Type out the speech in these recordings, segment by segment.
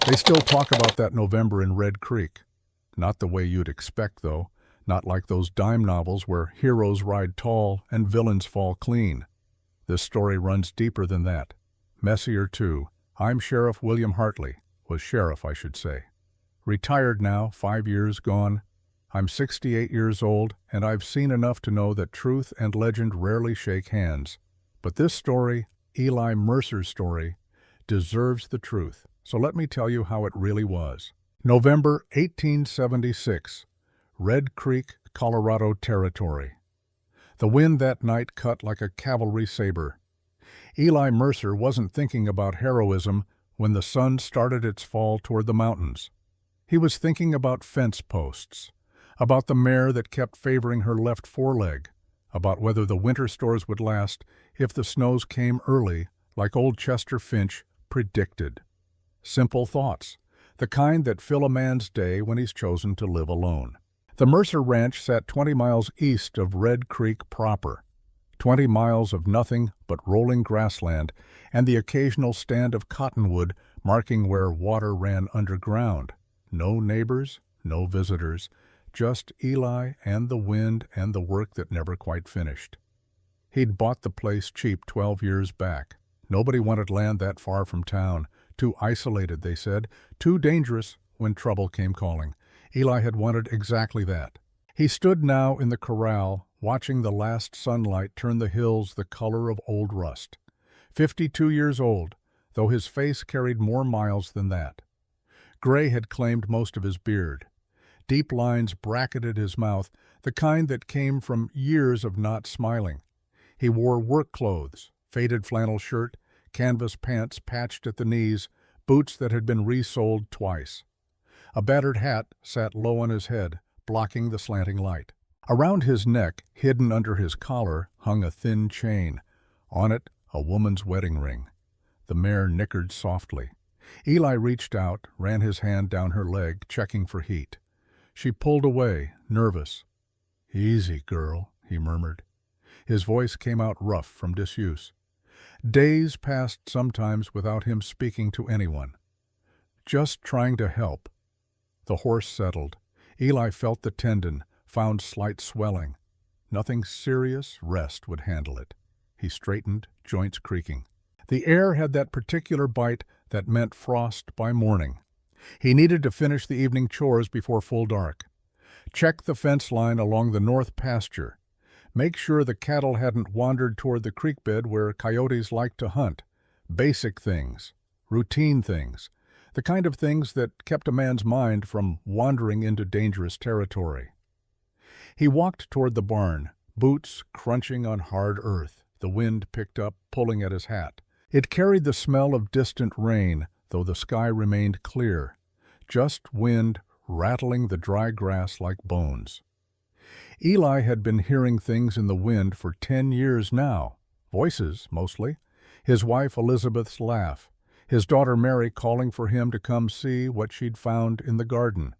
They still talk about that November in Red Creek. Not the way you'd expect, though. Not like those dime novels where heroes ride tall and villains fall clean. This story runs deeper than that. Messier, too. I'm Sheriff William Hartley. Was sheriff, I should say. Retired now, 5 years gone. I'm 68 years old, and I've seen enough to know that truth and legend rarely shake hands. But this story, Eli Mercer's story, deserves the truth. So let me tell you how it really was. November 1876, Red Creek, Colorado Territory. The wind that night cut like a cavalry saber. Eli Mercer wasn't thinking about heroism when the sun started its fall toward the mountains. He was thinking about fence posts, about the mare that kept favoring her left foreleg, about whether the winter stores would last if the snows came early, like old Chester Finch predicted. Simple thoughts, the kind that fill a man's day when he's chosen to live alone. The Mercer Ranch sat 20 miles east of Red Creek proper. 20 miles of nothing but rolling grassland and the occasional stand of cottonwood marking where water ran underground. No neighbors, no visitors, just Eli and the wind and the work that never quite finished. He'd bought the place cheap 12 years back. Nobody wanted land that far from town. Too isolated, they said. Too dangerous when trouble came calling. Eli had wanted exactly that. He stood now in the corral, watching the last sunlight turn the hills the color of old rust. 52 years old, though his face carried more miles than that. Gray had claimed most of his beard. Deep lines bracketed his mouth, the kind that came from years of not smiling. He wore work clothes, faded flannel shirt, canvas pants patched at the knees, boots that had been resoled twice. A battered hat sat low on his head, blocking the slanting light. Around his neck, hidden under his collar, hung a thin chain. On it, a woman's wedding ring. The mare nickered softly. Eli reached out, ran his hand down her leg, checking for heat. She pulled away, nervous. "Easy, girl," he murmured. His voice came out rough from disuse. Days passed sometimes without him speaking to anyone. Just trying to help. The horse settled. Eli felt the tendon, found slight swelling. Nothing serious, rest would handle it. He straightened, joints creaking. The air had that particular bite that meant frost by morning. He needed to finish the evening chores before full dark. Check the fence line along the north pasture. Make sure the cattle hadn't wandered toward the creek bed where coyotes liked to hunt. Basic things, routine things, the kind of things that kept a man's mind from wandering into dangerous territory. He walked toward the barn, boots crunching on hard earth. The wind picked up, pulling at his hat. It carried the smell of distant rain, though the sky remained clear. Just wind rattling the dry grass like bones. Eli had been hearing things in the wind for 10 years now. Voices, mostly. His wife Elizabeth's laugh. His daughter Mary calling for him to come see what she'd found in the garden.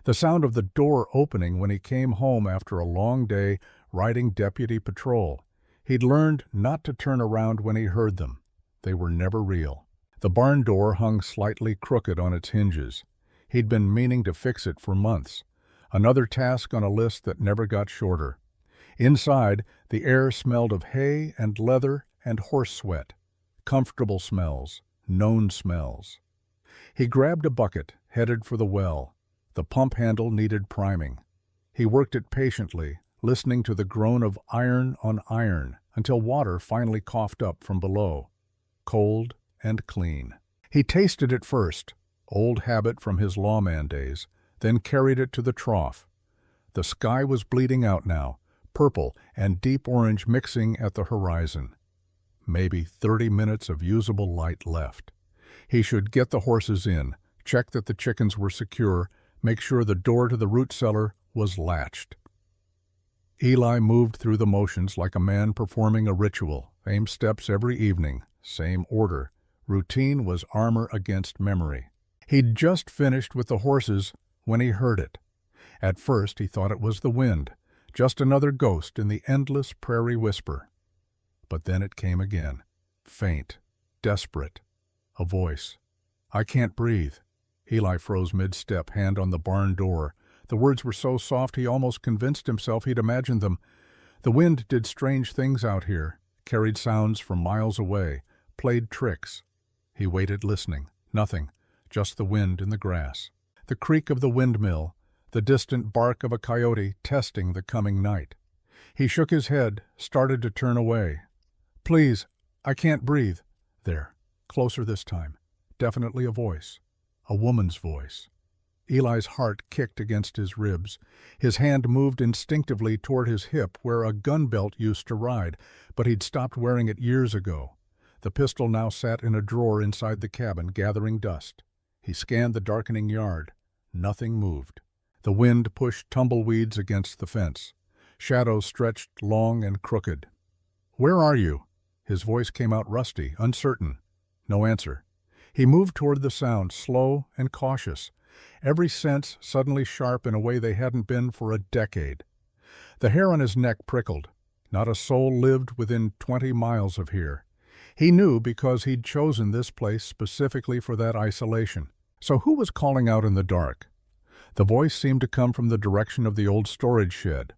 The sound of the door opening when he came home after a long day riding deputy patrol. He'd learned not to turn around when he heard them. They were never real. The barn door hung slightly crooked on its hinges. He'd been meaning to fix it for months. Another task on a list that never got shorter. Inside, the air smelled of hay and leather and horse sweat. Comfortable smells, known smells. He grabbed a bucket, headed for the well. The pump handle needed priming. He worked it patiently, listening to the groan of iron on iron, until water finally coughed up from below. Cold and clean. He tasted it first, old habit from his lawman days, then carried it to the trough. The sky was bleeding out now, purple and deep orange mixing at the horizon. Maybe 30 minutes of usable light left. He should get the horses in, check that the chickens were secure, make sure the door to the root cellar was latched. Eli moved through the motions like a man performing a ritual, same steps every evening, same order. Routine was armor against memory. He'd just finished with the horses when he heard it. At first he thought it was the wind, just another ghost in the endless prairie whisper. But then it came again, faint, desperate. A voice. "I can't breathe." Eli froze mid-step, hand on the barn door. The words were so soft he almost convinced himself he'd imagined them. The wind did strange things out here, carried sounds from miles away, played tricks. He waited listening. Nothing, just the wind in the grass. The creak of the windmill, the distant bark of a coyote testing the coming night. He shook his head, started to turn away. "Please, I can't breathe." There, closer this time. Definitely a voice. A woman's voice. Eli's heart kicked against his ribs. His hand moved instinctively toward his hip where a gun belt used to ride, but he'd stopped wearing it years ago. The pistol now sat in a drawer inside the cabin, gathering dust. He scanned the darkening yard. Nothing moved. The wind pushed tumbleweeds against the fence. Shadows stretched long and crooked. "Where are you?" His voice came out rusty, uncertain. No answer. He moved toward the sound, slow and cautious, every sense suddenly sharp in a way they hadn't been for a decade. The hair on his neck prickled. Not a soul lived within 20 miles of here. He knew because he'd chosen this place specifically for that isolation. So who was calling out in the dark? The voice seemed to come from the direction of the old storage shed.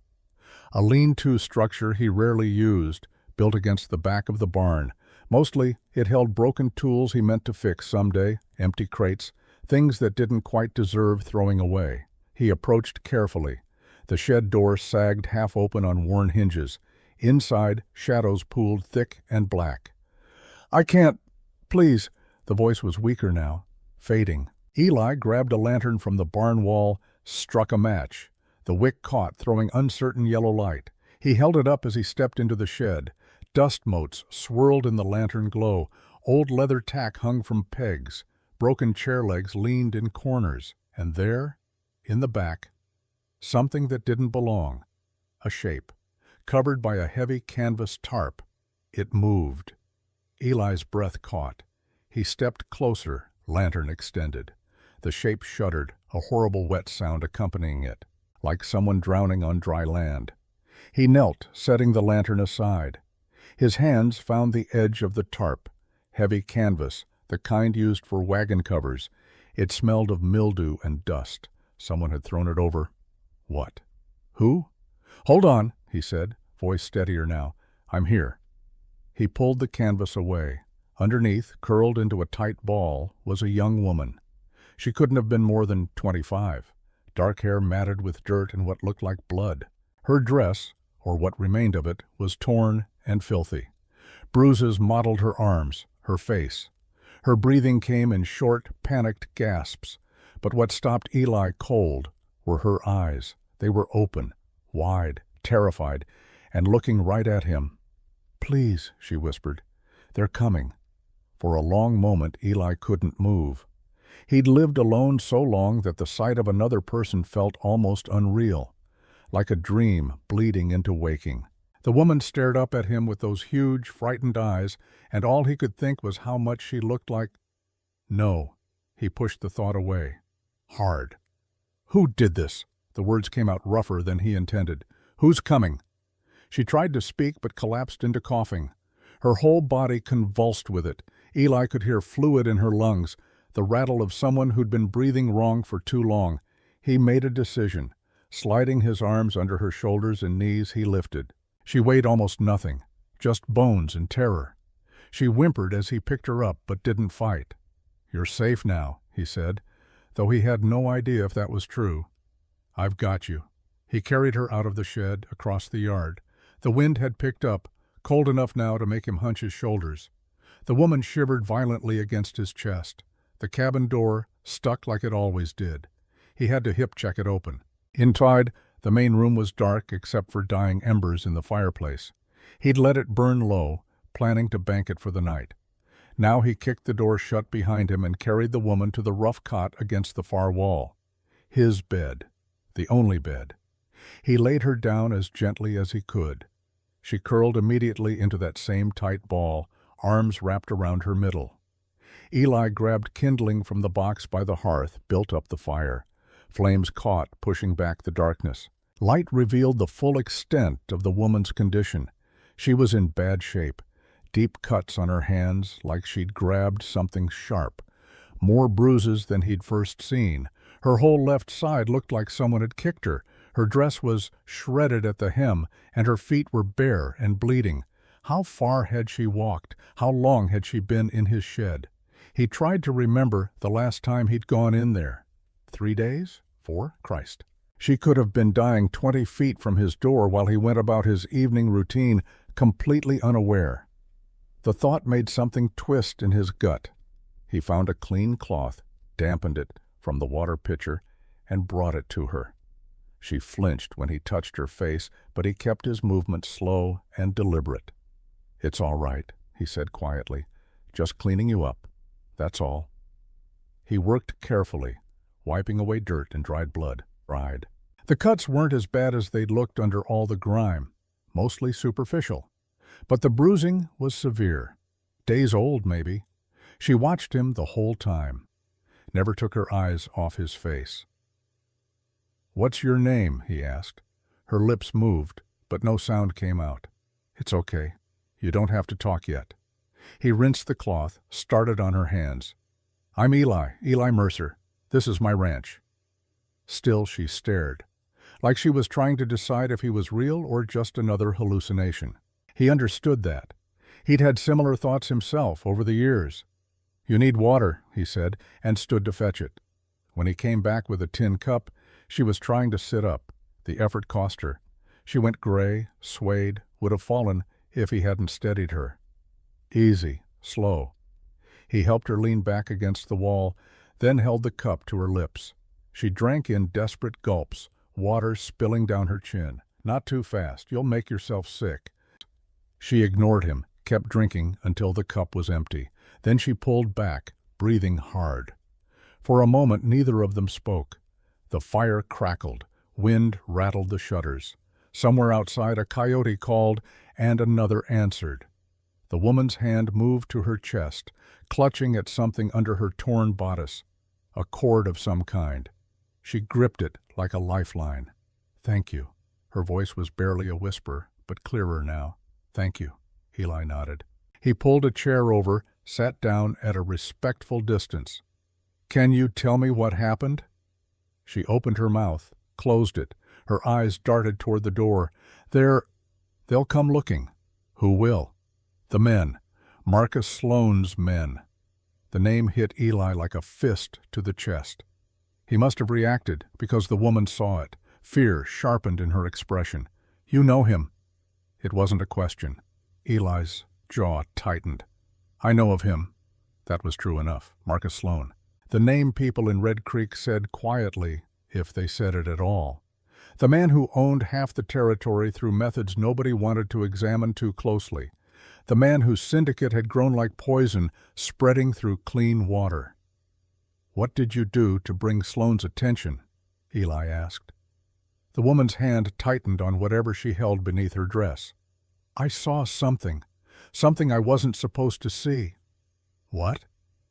A lean-to structure he rarely used, built against the back of the barn. Mostly, it held broken tools he meant to fix someday, empty crates, things that didn't quite deserve throwing away. He approached carefully. The shed door sagged half open on worn hinges. Inside, shadows pooled thick and black. "I can't. Please." The voice was weaker now, fading. Eli grabbed a lantern from the barn wall, struck a match. The wick caught, throwing uncertain yellow light. He held it up as he stepped into the shed. Dust motes swirled in the lantern glow. Old leather tack hung from pegs. Broken chair legs leaned in corners. And there, in the back, something that didn't belong. A shape, covered by a heavy canvas tarp. It moved. Eli's breath caught. He stepped closer, lantern extended. The shape shuddered, a horrible wet sound accompanying it, like someone drowning on dry land. He knelt, setting the lantern aside. His hands found the edge of the tarp, heavy canvas, the kind used for wagon covers. It smelled of mildew and dust. Someone had thrown it over. What? Who? "Hold on," he said, voice steadier now. "I'm here." He pulled the canvas away. Underneath, curled into a tight ball, was a young woman. She couldn't have been more than 25. Dark hair matted with dirt and what looked like blood. Her dress, or what remained of it, was torn and filthy. Bruises mottled her arms, her face. Her breathing came in short, panicked gasps. But what stopped Eli cold were her eyes. They were open, wide, terrified, and looking right at him. "Please," she whispered. "They're coming." For a long moment Eli couldn't move. He'd lived alone so long that the sight of another person felt almost unreal, like a dream bleeding into waking. The woman stared up at him with those huge, frightened eyes, and all he could think was how much she looked like... No, he pushed the thought away. Hard. "Who did this?" The words came out rougher than he intended. "Who's coming?" She tried to speak but collapsed into coughing. Her whole body convulsed with it. Eli could hear fluid in her lungs, the rattle of someone who'd been breathing wrong for too long. He made a decision. Sliding his arms under her shoulders and knees, he lifted. She weighed almost nothing, just bones and terror. She whimpered as he picked her up, but didn't fight. "You're safe now," he said, though he had no idea if that was true. "I've got you." He carried her out of the shed, across the yard. The wind had picked up, cold enough now to make him hunch his shoulders. The woman shivered violently against his chest. The cabin door stuck like it always did. He had to hip-check it open. Inside, the main room was dark except for dying embers in the fireplace. He'd let it burn low, planning to bank it for the night. Now he kicked the door shut behind him and carried the woman to the rough cot against the far wall. His bed. The only bed. He laid her down as gently as he could. She curled immediately into that same tight ball, arms wrapped around her middle. Eli grabbed kindling from the box by the hearth, built up the fire. Flames caught, pushing back the darkness. Light revealed the full extent of the woman's condition. She was in bad shape. Deep cuts on her hands, like she'd grabbed something sharp. More bruises than he'd first seen. Her whole left side looked like someone had kicked her. Her dress was shredded at the hem, and her feet were bare and bleeding. How far had she walked? How long had she been in his shed? He tried to remember the last time he'd gone in there. 3 days? 4? Christ. She could have been dying 20 feet from his door while he went about his evening routine, completely unaware. The thought made something twist in his gut. He found a clean cloth, dampened it from the water pitcher, and brought it to her. She flinched when he touched her face, but he kept his movement slow and deliberate. "It's all right," he said quietly. "Just cleaning you up. That's all." He worked carefully, wiping away dirt and dried blood. The cuts weren't as bad as they'd looked under all the grime, mostly superficial. But the bruising was severe. Days old, maybe. She watched him the whole time, never took her eyes off his face. "What's your name?" he asked. Her lips moved, but no sound came out. "It's okay. You don't have to talk yet." He rinsed the cloth, started on her hands. "I'm Eli Mercer. This is my ranch." Still she stared, like she was trying to decide if he was real or just another hallucination. He understood that. He'd had similar thoughts himself over the years. "You need water," he said, and stood to fetch it. When he came back with a tin cup, she was trying to sit up. The effort cost her. She went gray, swayed, would have fallen if he hadn't steadied her. Easy, slow. He helped her lean back against the wall, then held the cup to her lips. She drank in desperate gulps, water spilling down her chin. "Not too fast, you'll make yourself sick." She ignored him, kept drinking until the cup was empty. Then she pulled back, breathing hard. For a moment neither of them spoke. The fire crackled, wind rattled the shutters. Somewhere outside a coyote called, and another answered. The woman's hand moved to her chest, clutching at something under her torn bodice, a cord of some kind. She gripped it like a lifeline. "Thank you." Her voice was barely a whisper, but clearer now. "Thank you," Eli nodded. He pulled a chair over, sat down at a respectful distance. "Can you tell me what happened?" She opened her mouth, closed it. Her eyes darted toward the door. They'll come looking." "Who will?" "The men. Marcus Sloane's men." The name hit Eli like a fist to the chest. He must have reacted because the woman saw it. Fear sharpened in her expression. "You know him." It wasn't a question. Eli's jaw tightened. "I know of him." That was true enough. Marcus Sloane. The name people in Red Creek said quietly, if they said it at all. The man who owned half the territory through methods nobody wanted to examine too closely. The man whose syndicate had grown like poison, spreading through clean water. "What did you do to bring Sloane's attention?" Eli asked. The woman's hand tightened on whatever she held beneath her dress. "I saw something I wasn't supposed to see." "What?"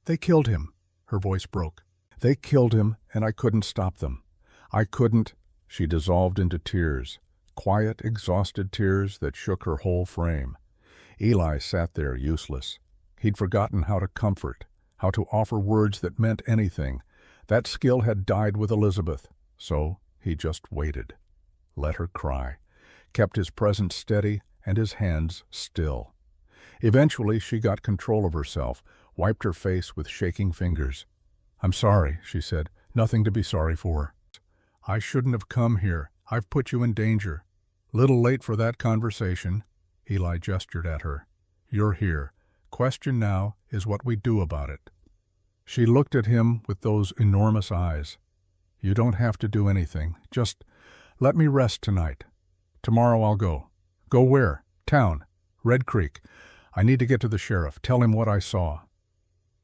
"They killed him." Her voice broke. "They killed him, and I couldn't stop them. I couldn't." She dissolved into tears, quiet, exhausted tears that shook her whole frame. Eli sat there useless. He'd forgotten how to comfort, how to offer words that meant anything. That skill had died with Elizabeth, so he just waited. Let her cry. Kept his presence steady and his hands still. Eventually she got control of herself, wiped her face with shaking fingers. "I'm sorry," she said. "Nothing to be sorry for. I shouldn't have come here. I've put you in danger." "Little late for that conversation." Eli gestured at her. "You're here. Question now is what we do about it." She looked at him with those enormous eyes. "You don't have to do anything. Just let me rest tonight. Tomorrow I'll go." "Go where?" "Town. Red Creek. I need to get to the sheriff. Tell him what I saw."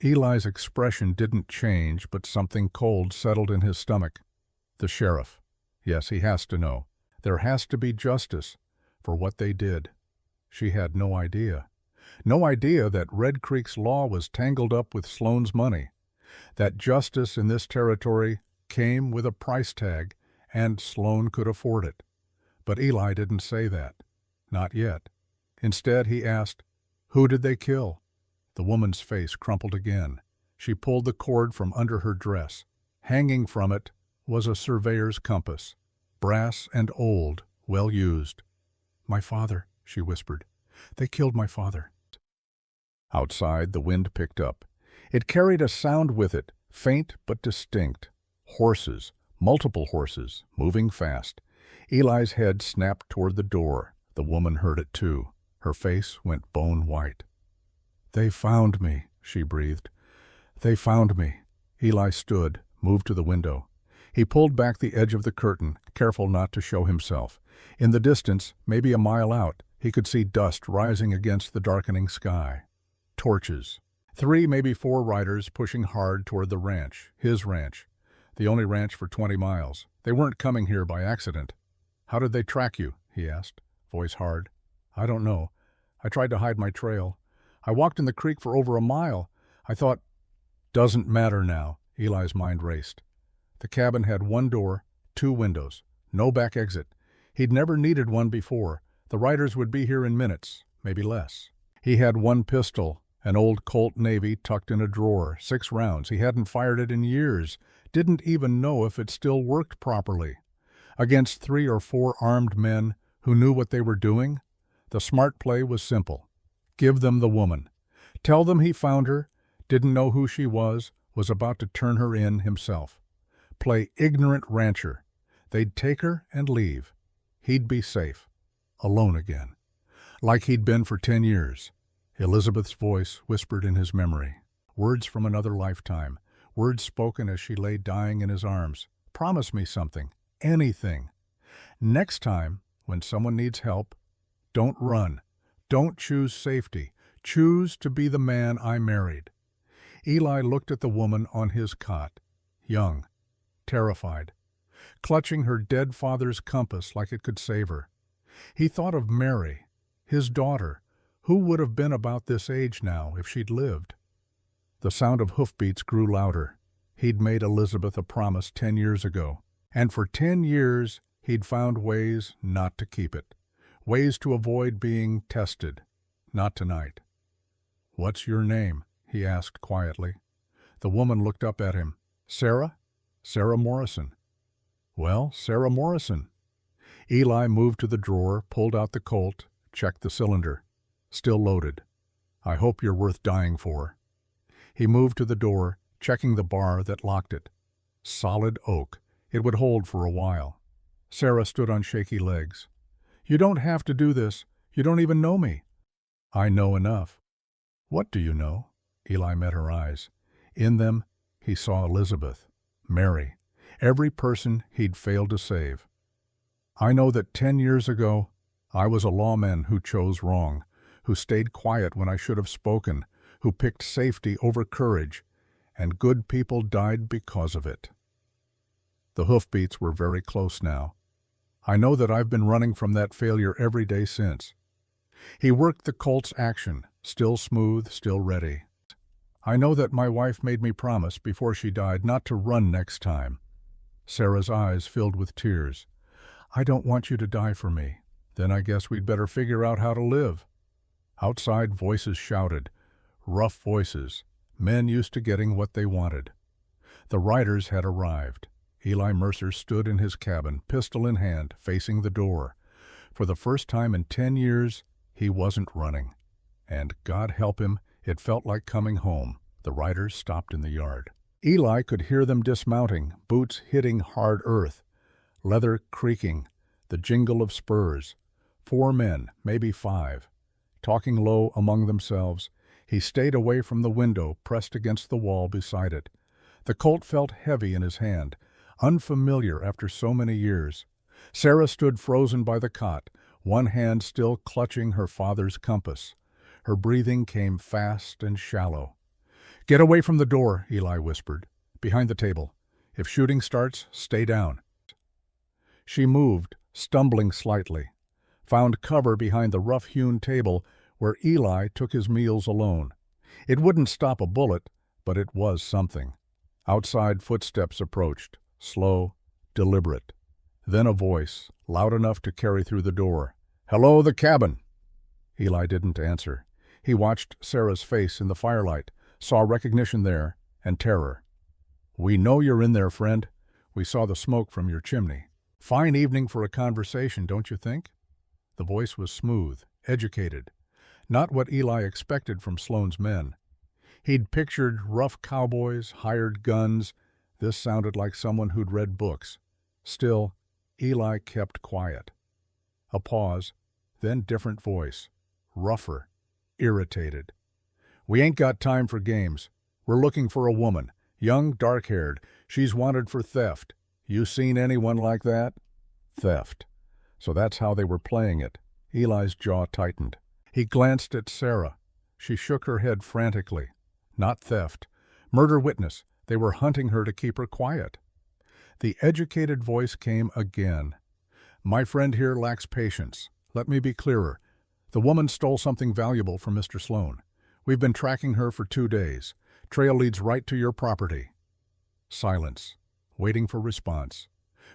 Eli's expression didn't change, but something cold settled in his stomach. The sheriff. Yes, he has to know. There has to be justice for what they did. She had no idea. No idea that Red Creek's law was tangled up with Sloane's money. That justice in this territory came with a price tag, and Sloane could afford it. But Eli didn't say that. Not yet. Instead, he asked, "Who did they kill?" The woman's face crumpled again. She pulled the cord from under her dress. Hanging from it was a surveyor's compass, brass and old, well used. "My father," she whispered. "They killed my father." Outside, the wind picked up. It carried a sound with it, faint but distinct. Horses, multiple horses, moving fast. Eli's head snapped toward the door. The woman heard it too. Her face went bone white. "They found me," she breathed. "They found me." Eli stood, moved to the window. He pulled back the edge of the curtain, careful not to show himself. In the distance, maybe a mile out, he could see dust rising against the darkening sky. Torches. 3, maybe 4 riders pushing hard toward the ranch, his ranch. The only ranch for 20 miles. They weren't coming here by accident. "How did they track you?" he asked, voice hard. "I don't know. I tried to hide my trail. I walked in the creek for over a mile. I thought—" "Doesn't matter now," Eli's mind raced. The cabin had 1 door, 2 windows, no back exit. He'd never needed one before. The riders would be here in minutes, maybe less. He had 1 pistol, an old Colt Navy tucked in a drawer, 6 rounds. He hadn't fired it in years, didn't even know if it still worked properly. Against 3 or 4 armed men who knew what they were doing, the smart play was simple. Give them the woman. Tell them he found her, didn't know who she was about to turn her in himself. Play ignorant rancher. They'd take her and leave. He'd be safe. Alone again. Like he'd been for 10 years. Elizabeth's voice whispered in his memory. Words from another lifetime. Words spoken as she lay dying in his arms. "Promise me something. Anything. Next time, when someone needs help, don't run. Don't choose safety. Choose to be the man I married." Eli looked at the woman on his cot. Young. Terrified. Clutching her dead father's compass like it could save her. He thought of Mary, his daughter, who would have been about this age now if she'd lived. The sound of hoofbeats grew louder. He'd made Elizabeth a promise 10 years ago, and for 10 years he'd found ways not to keep it, ways to avoid being tested. Not tonight. "What's your name?" he asked quietly. The woman looked up at him. "Sarah? Sarah Morrison." "Well, Sarah Morrison." Eli moved to the drawer, pulled out the Colt, checked the cylinder. Still loaded. "I hope you're worth dying for." He moved to the door, checking the bar that locked it. Solid oak. It would hold for a while. Sarah stood on shaky legs. "You don't have to do this. You don't even know me." "I know enough." "What do you know?" Eli met her eyes. In them, he saw Elizabeth, Mary, every person he'd failed to save. "I know that 10 years ago, I was a lawman who chose wrong, who stayed quiet when I should have spoken, who picked safety over courage, and good people died because of it." The hoofbeats were very close now. "I know that I've been running from that failure every day since." He worked the Colt's action, still smooth, still ready. "I know that my wife made me promise before she died not to run next time." Sarah's eyes filled with tears. "I don't want you to die for me. Then I guess we'd better figure out how to live." Outside, voices shouted. Rough voices. Men used to getting what they wanted. The riders had arrived. Eli Mercer stood in his cabin, pistol in hand, facing the door. For the first time in 10 years, he wasn't running. And, God help him, it felt like coming home. The riders stopped in the yard. Eli could hear them dismounting, boots hitting hard earth, leather creaking, the jingle of spurs. 4 men, maybe 5. Talking low among themselves, he stayed away from the window, pressed against the wall beside it. The Colt felt heavy in his hand, unfamiliar after so many years. Sarah stood frozen by the cot, one hand still clutching her father's compass. Her breathing came fast and shallow. "Get away from the door," Eli whispered. "Behind the table. If shooting starts, stay down." She moved, stumbling slightly. Found cover behind the rough-hewn table where Eli took his meals alone. It wouldn't stop a bullet, but it was something. Outside footsteps approached, slow, deliberate. Then a voice, loud enough to carry through the door. "Hello, the cabin!" Eli didn't answer. He watched Sarah's face in the firelight, saw recognition there, and terror. "We know you're in there, friend. We saw the smoke from your chimney. Fine evening for a conversation, don't you think?" The voice was smooth, educated, not what Eli expected from Sloane's men. He'd pictured rough cowboys, hired guns. This sounded like someone who'd read books. Still, Eli kept quiet. A pause, then different voice, rougher, irritated. "We ain't got time for games. We're looking for a woman, young, dark-haired. She's wanted for theft. You seen anyone like that?" Theft. So that's how they were playing it. Eli's jaw tightened. He glanced at Sarah. She shook her head frantically. Not theft. Murder witness. They were hunting her to keep her quiet. The educated voice came again. "My friend here lacks patience. Let me be clearer. The woman stole something valuable from Mr. Sloane. We've been tracking her for 2 days. Trail leads right to your property." Silence, waiting for response.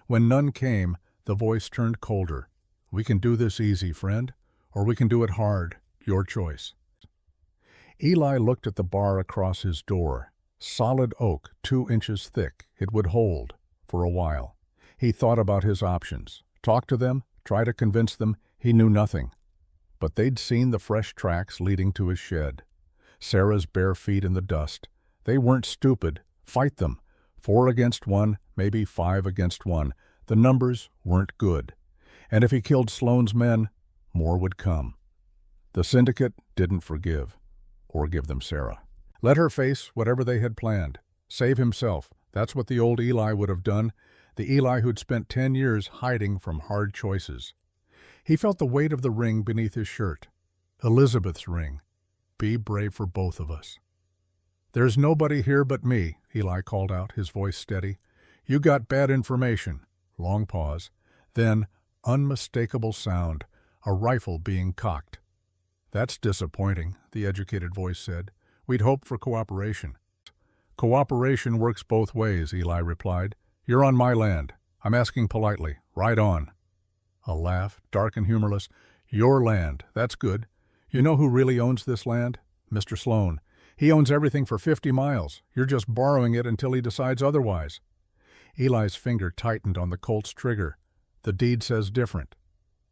When none came, the voice turned colder. "We can do this easy, friend, or we can do it hard. Your choice." Eli looked at the bar across his door. Solid oak, 2 inches thick. It would hold, for a while. He thought about his options. Talk to them, try to convince them. He knew nothing. But they'd seen the fresh tracks leading to his shed. Sarah's bare feet in the dust. They weren't stupid. Fight them. 4 against 1, maybe 5 against 1. The numbers weren't good. And if he killed Sloane's men, more would come. The syndicate didn't forgive, or give them Sarah. Let her face whatever they had planned. Save himself. That's what the old Eli would have done, the Eli who'd spent 10 years hiding from hard choices. He felt the weight of the ring beneath his shirt. Elizabeth's ring. Be brave for both of us. "There's nobody here but me," Eli called out, his voice steady. "You got bad information." Long pause. Then, unmistakable sound, a rifle being cocked. "That's disappointing," the educated voice said. "We'd hoped for cooperation." "Cooperation works both ways," Eli replied. "You're on my land. I'm asking politely. Ride on." A laugh, dark and humorless. "Your land. That's good. You know who really owns this land? Mr. Sloane. He owns everything for 50 miles. You're just borrowing it until he decides otherwise." Eli's finger tightened on the Colt's trigger. "The deed says different.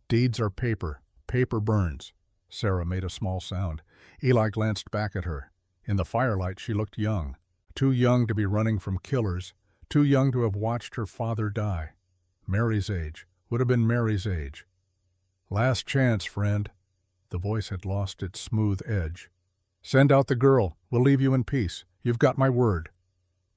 Deeds are paper. Paper burns." Sarah made a small sound. Eli glanced back at her. In the firelight she looked young. Too young to be running from killers. Too young to have watched her father die. Mary's age. Would have been Mary's age. "Last chance, friend." The voice had lost its smooth edge. "Send out the girl. We'll leave you in peace. You've got my word."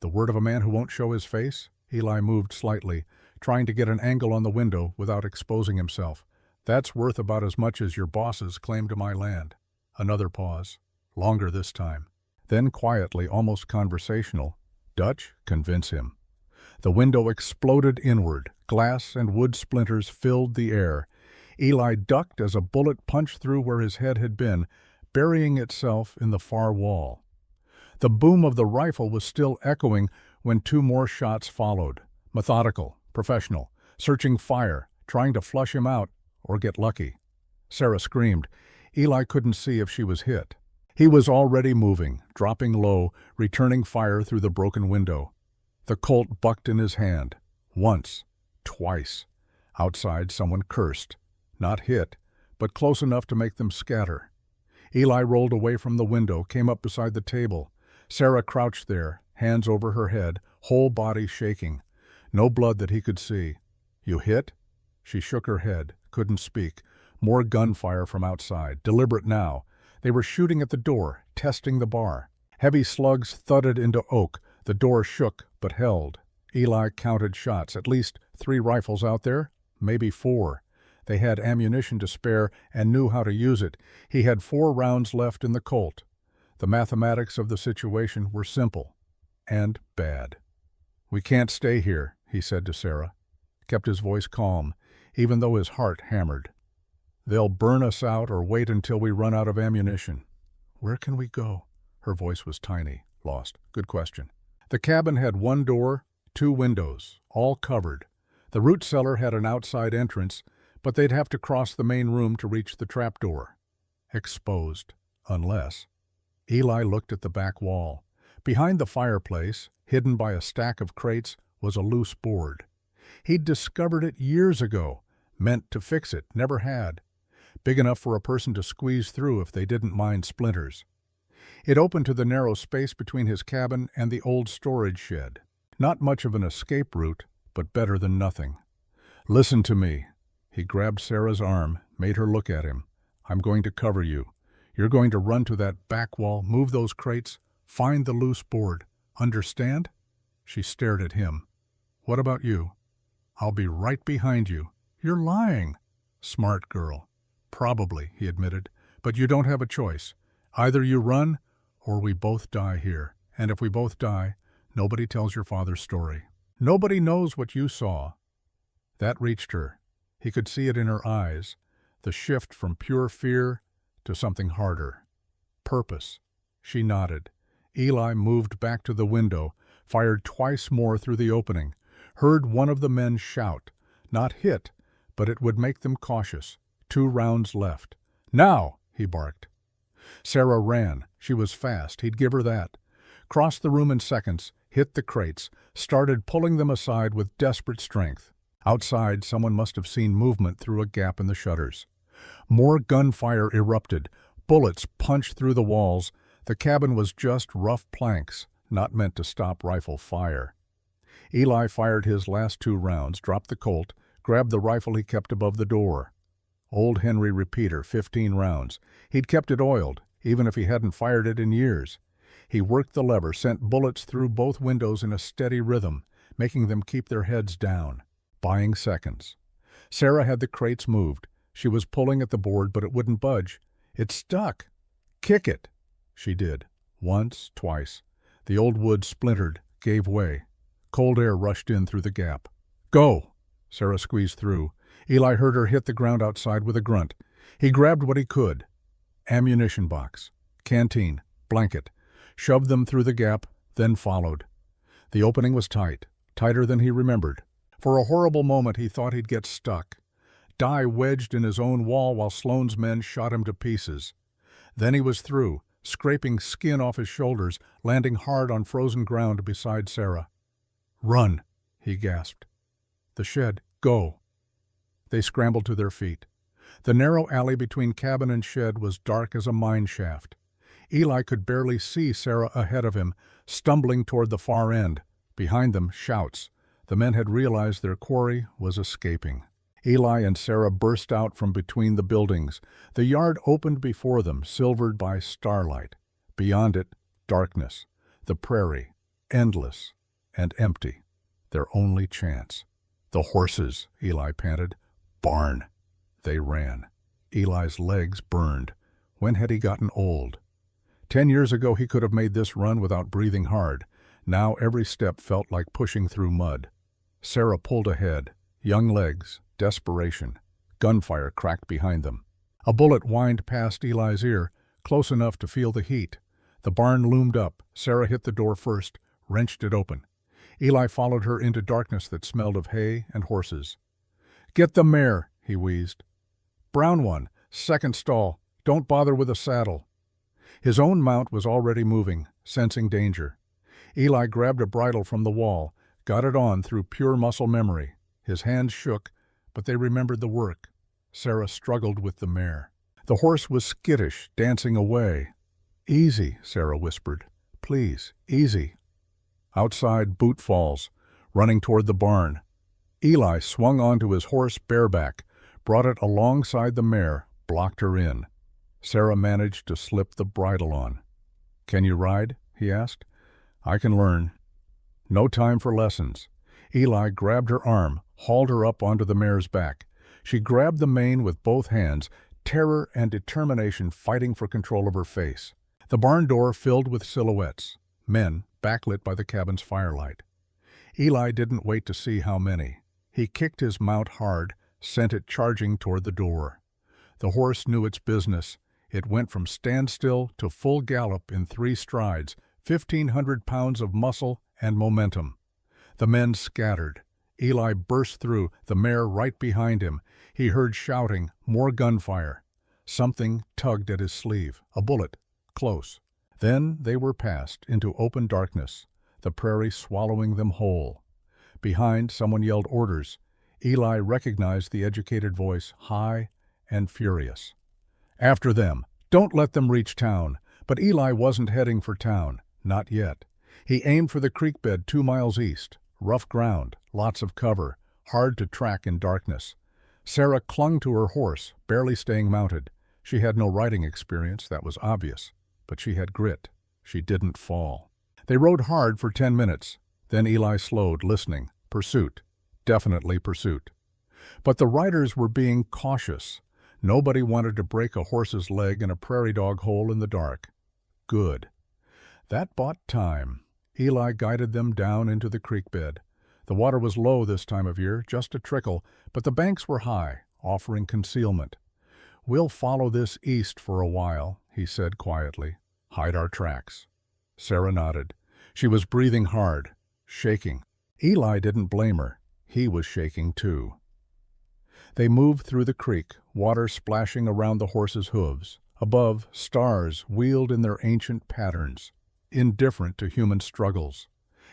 "The word of a man who won't show his face?" Eli moved slightly, trying to get an angle on the window without exposing himself. "That's worth about as much as your boss's claim to my land." Another pause. Longer this time. Then quietly, almost conversational, "Dutch, convince him." The window exploded inward. Glass and wood splinters filled the air. Eli ducked as a bullet punched through where his head had been, burying itself in the far wall. The boom of the rifle was still echoing when 2 more shots followed. Methodical, professional, searching fire, trying to flush him out or get lucky. Sarah screamed. Eli couldn't see if she was hit. He was already moving, dropping low, returning fire through the broken window. The Colt bucked in his hand. Once. Twice. Outside, someone cursed. Not hit, but close enough to make them scatter. Eli rolled away from the window, came up beside the table. Sarah crouched there, hands over her head, whole body shaking. No blood that he could see. "You hit?" She shook her head, couldn't speak. More gunfire from outside, deliberate now. They were shooting at the door, testing the bar. Heavy slugs thudded into oak. The door shook, but held. Eli counted shots. At least 3 rifles out there, maybe 4. They had ammunition to spare and knew how to use it. He had 4 rounds left in the Colt. The mathematics of the situation were simple and bad. "We can't stay here," he said to Sarah. Kept his voice calm, even though his heart hammered. "They'll burn us out or wait until we run out of ammunition." "Where can we go?" Her voice was tiny, lost. "Good question." The cabin had 1 door, 2 windows, all covered. The root cellar had an outside entrance, but they'd have to cross the main room to reach the trapdoor. Exposed, unless... Eli looked at the back wall. Behind the fireplace, hidden by a stack of crates, was a loose board. He'd discovered it years ago, meant to fix it, never had. Big enough for a person to squeeze through if they didn't mind splinters. It opened to the narrow space between his cabin and the old storage shed. Not much of an escape route, but better than nothing. "Listen to me." He grabbed Sarah's arm, made her look at him. "I'm going to cover you. You're going to run to that back wall, move those crates, find the loose board. Understand?" She stared at him. "What about you?" "I'll be right behind you." "You're lying." "Smart girl." "Probably," he admitted, "but you don't have a choice. Either you run, or we both die here. And if we both die, nobody tells your father's story. Nobody knows what you saw." That reached her. He could see it in her eyes, the shift from pure fear to something harder. Purpose. She nodded. Eli moved back to the window, fired twice more through the opening, heard one of the men shout. Not hit, but it would make them cautious. 2 rounds left. "Now!" he barked. Sarah ran. She was fast. He'd give her that. Crossed the room in seconds, hit the crates, started pulling them aside with desperate strength. Outside, someone must have seen movement through a gap in the shutters. More gunfire erupted. Bullets punched through the walls. The cabin was just rough planks, not meant to stop rifle fire. Eli fired his last 2 rounds, dropped the Colt, grabbed the rifle he kept above the door. Old Henry repeater, 15 rounds. He'd kept it oiled, even if he hadn't fired it in years. He worked the lever, sent bullets through both windows in a steady rhythm, making them keep their heads down. Buying seconds. Sarah had the crates moved. She was pulling at the board, but it wouldn't budge. It stuck. "Kick it." She did. Once, twice. The old wood splintered, gave way. Cold air rushed in through the gap. "Go!" Sarah squeezed through. Eli heard her hit the ground outside with a grunt. He grabbed what he could. Ammunition box, canteen, blanket. Shoved them through the gap, then followed. The opening was tight, tighter than he remembered. For a horrible moment he thought he'd get stuck. Die wedged in his own wall while Sloane's men shot him to pieces. Then he was through, scraping skin off his shoulders, landing hard on frozen ground beside Sarah. "Run," he gasped. "The shed, go." They scrambled to their feet. The narrow alley between cabin and shed was dark as a mine shaft. Eli could barely see Sarah ahead of him, stumbling toward the far end. Behind them, shouts. The men had realized their quarry was escaping. Eli and Sarah burst out from between the buildings. The yard opened before them, silvered by starlight. Beyond it, darkness. The prairie, endless and empty. Their only chance. "The horses," Eli panted. "Barn." They ran. Eli's legs burned. When had he gotten old? 10 years ago he could have made this run without breathing hard. Now every step felt like pushing through mud. Sarah pulled ahead. Young legs, desperation. Gunfire cracked behind them. A bullet whined past Eli's ear, close enough to feel the heat. The barn loomed up. Sarah hit the door first, wrenched it open. Eli followed her into darkness that smelled of hay and horses. "Get the mare," he wheezed. "Brown one, second stall. Don't bother with a saddle." His own mount was already moving, sensing danger. Eli grabbed a bridle from the wall, got it on through pure muscle memory. His hands shook, but they remembered the work. Sarah struggled with the mare. The horse was skittish, dancing away. "Easy," Sarah whispered. "Please, easy." Outside, boot falls, running toward the barn. Eli swung onto his horse bareback, brought it alongside the mare, blocked her in. Sarah managed to slip the bridle on. "Can you ride?" he asked. "I can learn." No time for lessons. Eli grabbed her arm, hauled her up onto the mare's back. She grabbed the mane with both hands, terror and determination fighting for control of her face. The barn door filled with silhouettes, men backlit by the cabin's firelight. Eli didn't wait to see how many. He kicked his mount hard, sent it charging toward the door. The horse knew its business. It went from standstill to full gallop in 3 strides, 1,500 pounds of muscle and momentum. The men scattered. Eli burst through, the mare right behind him. He heard shouting, more gunfire. Something tugged at his sleeve. A bullet. Close. Then they were passed into open darkness, the prairie swallowing them whole. Behind, someone yelled orders. Eli recognized the educated voice, high and furious. After them! Don't let them reach town! But Eli wasn't heading for town. Not yet. He aimed for the creek bed 2 miles east. Rough ground, lots of cover, hard to track in darkness. Sarah clung to her horse, barely staying mounted. She had no riding experience, that was obvious. But she had grit. She didn't fall. They rode hard for 10 minutes. Then Eli slowed, listening. Pursuit. Definitely pursuit. But the riders were being cautious. Nobody wanted to break a horse's leg in a prairie dog hole in the dark. Good. That bought time. Eli guided them down into the creek bed. The water was low this time of year, just a trickle, but the banks were high, offering concealment. "We'll follow this east for a while," he said quietly. "Hide our tracks." Sarah nodded. She was breathing hard, shaking. Eli didn't blame her. He was shaking too. They moved through the creek, water splashing around the horses' hooves. Above, stars wheeled in their ancient patterns, indifferent to human struggles.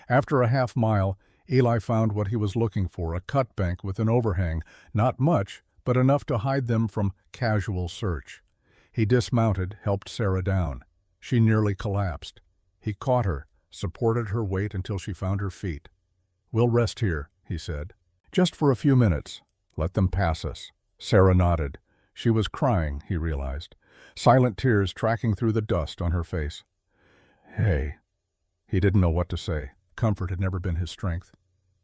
After a half-mile, Eli found what he was looking for, a cut bank with an overhang, not much, but enough to hide them from casual search. He dismounted, helped Sarah down. She nearly collapsed. He caught her, supported her weight until she found her feet. "We'll rest here," he said. "Just for a few minutes. Let them pass us." Sarah nodded. She was crying, he realized, silent tears tracking through the dust on her face. "Hey." He didn't know what to say. Comfort had never been his strength.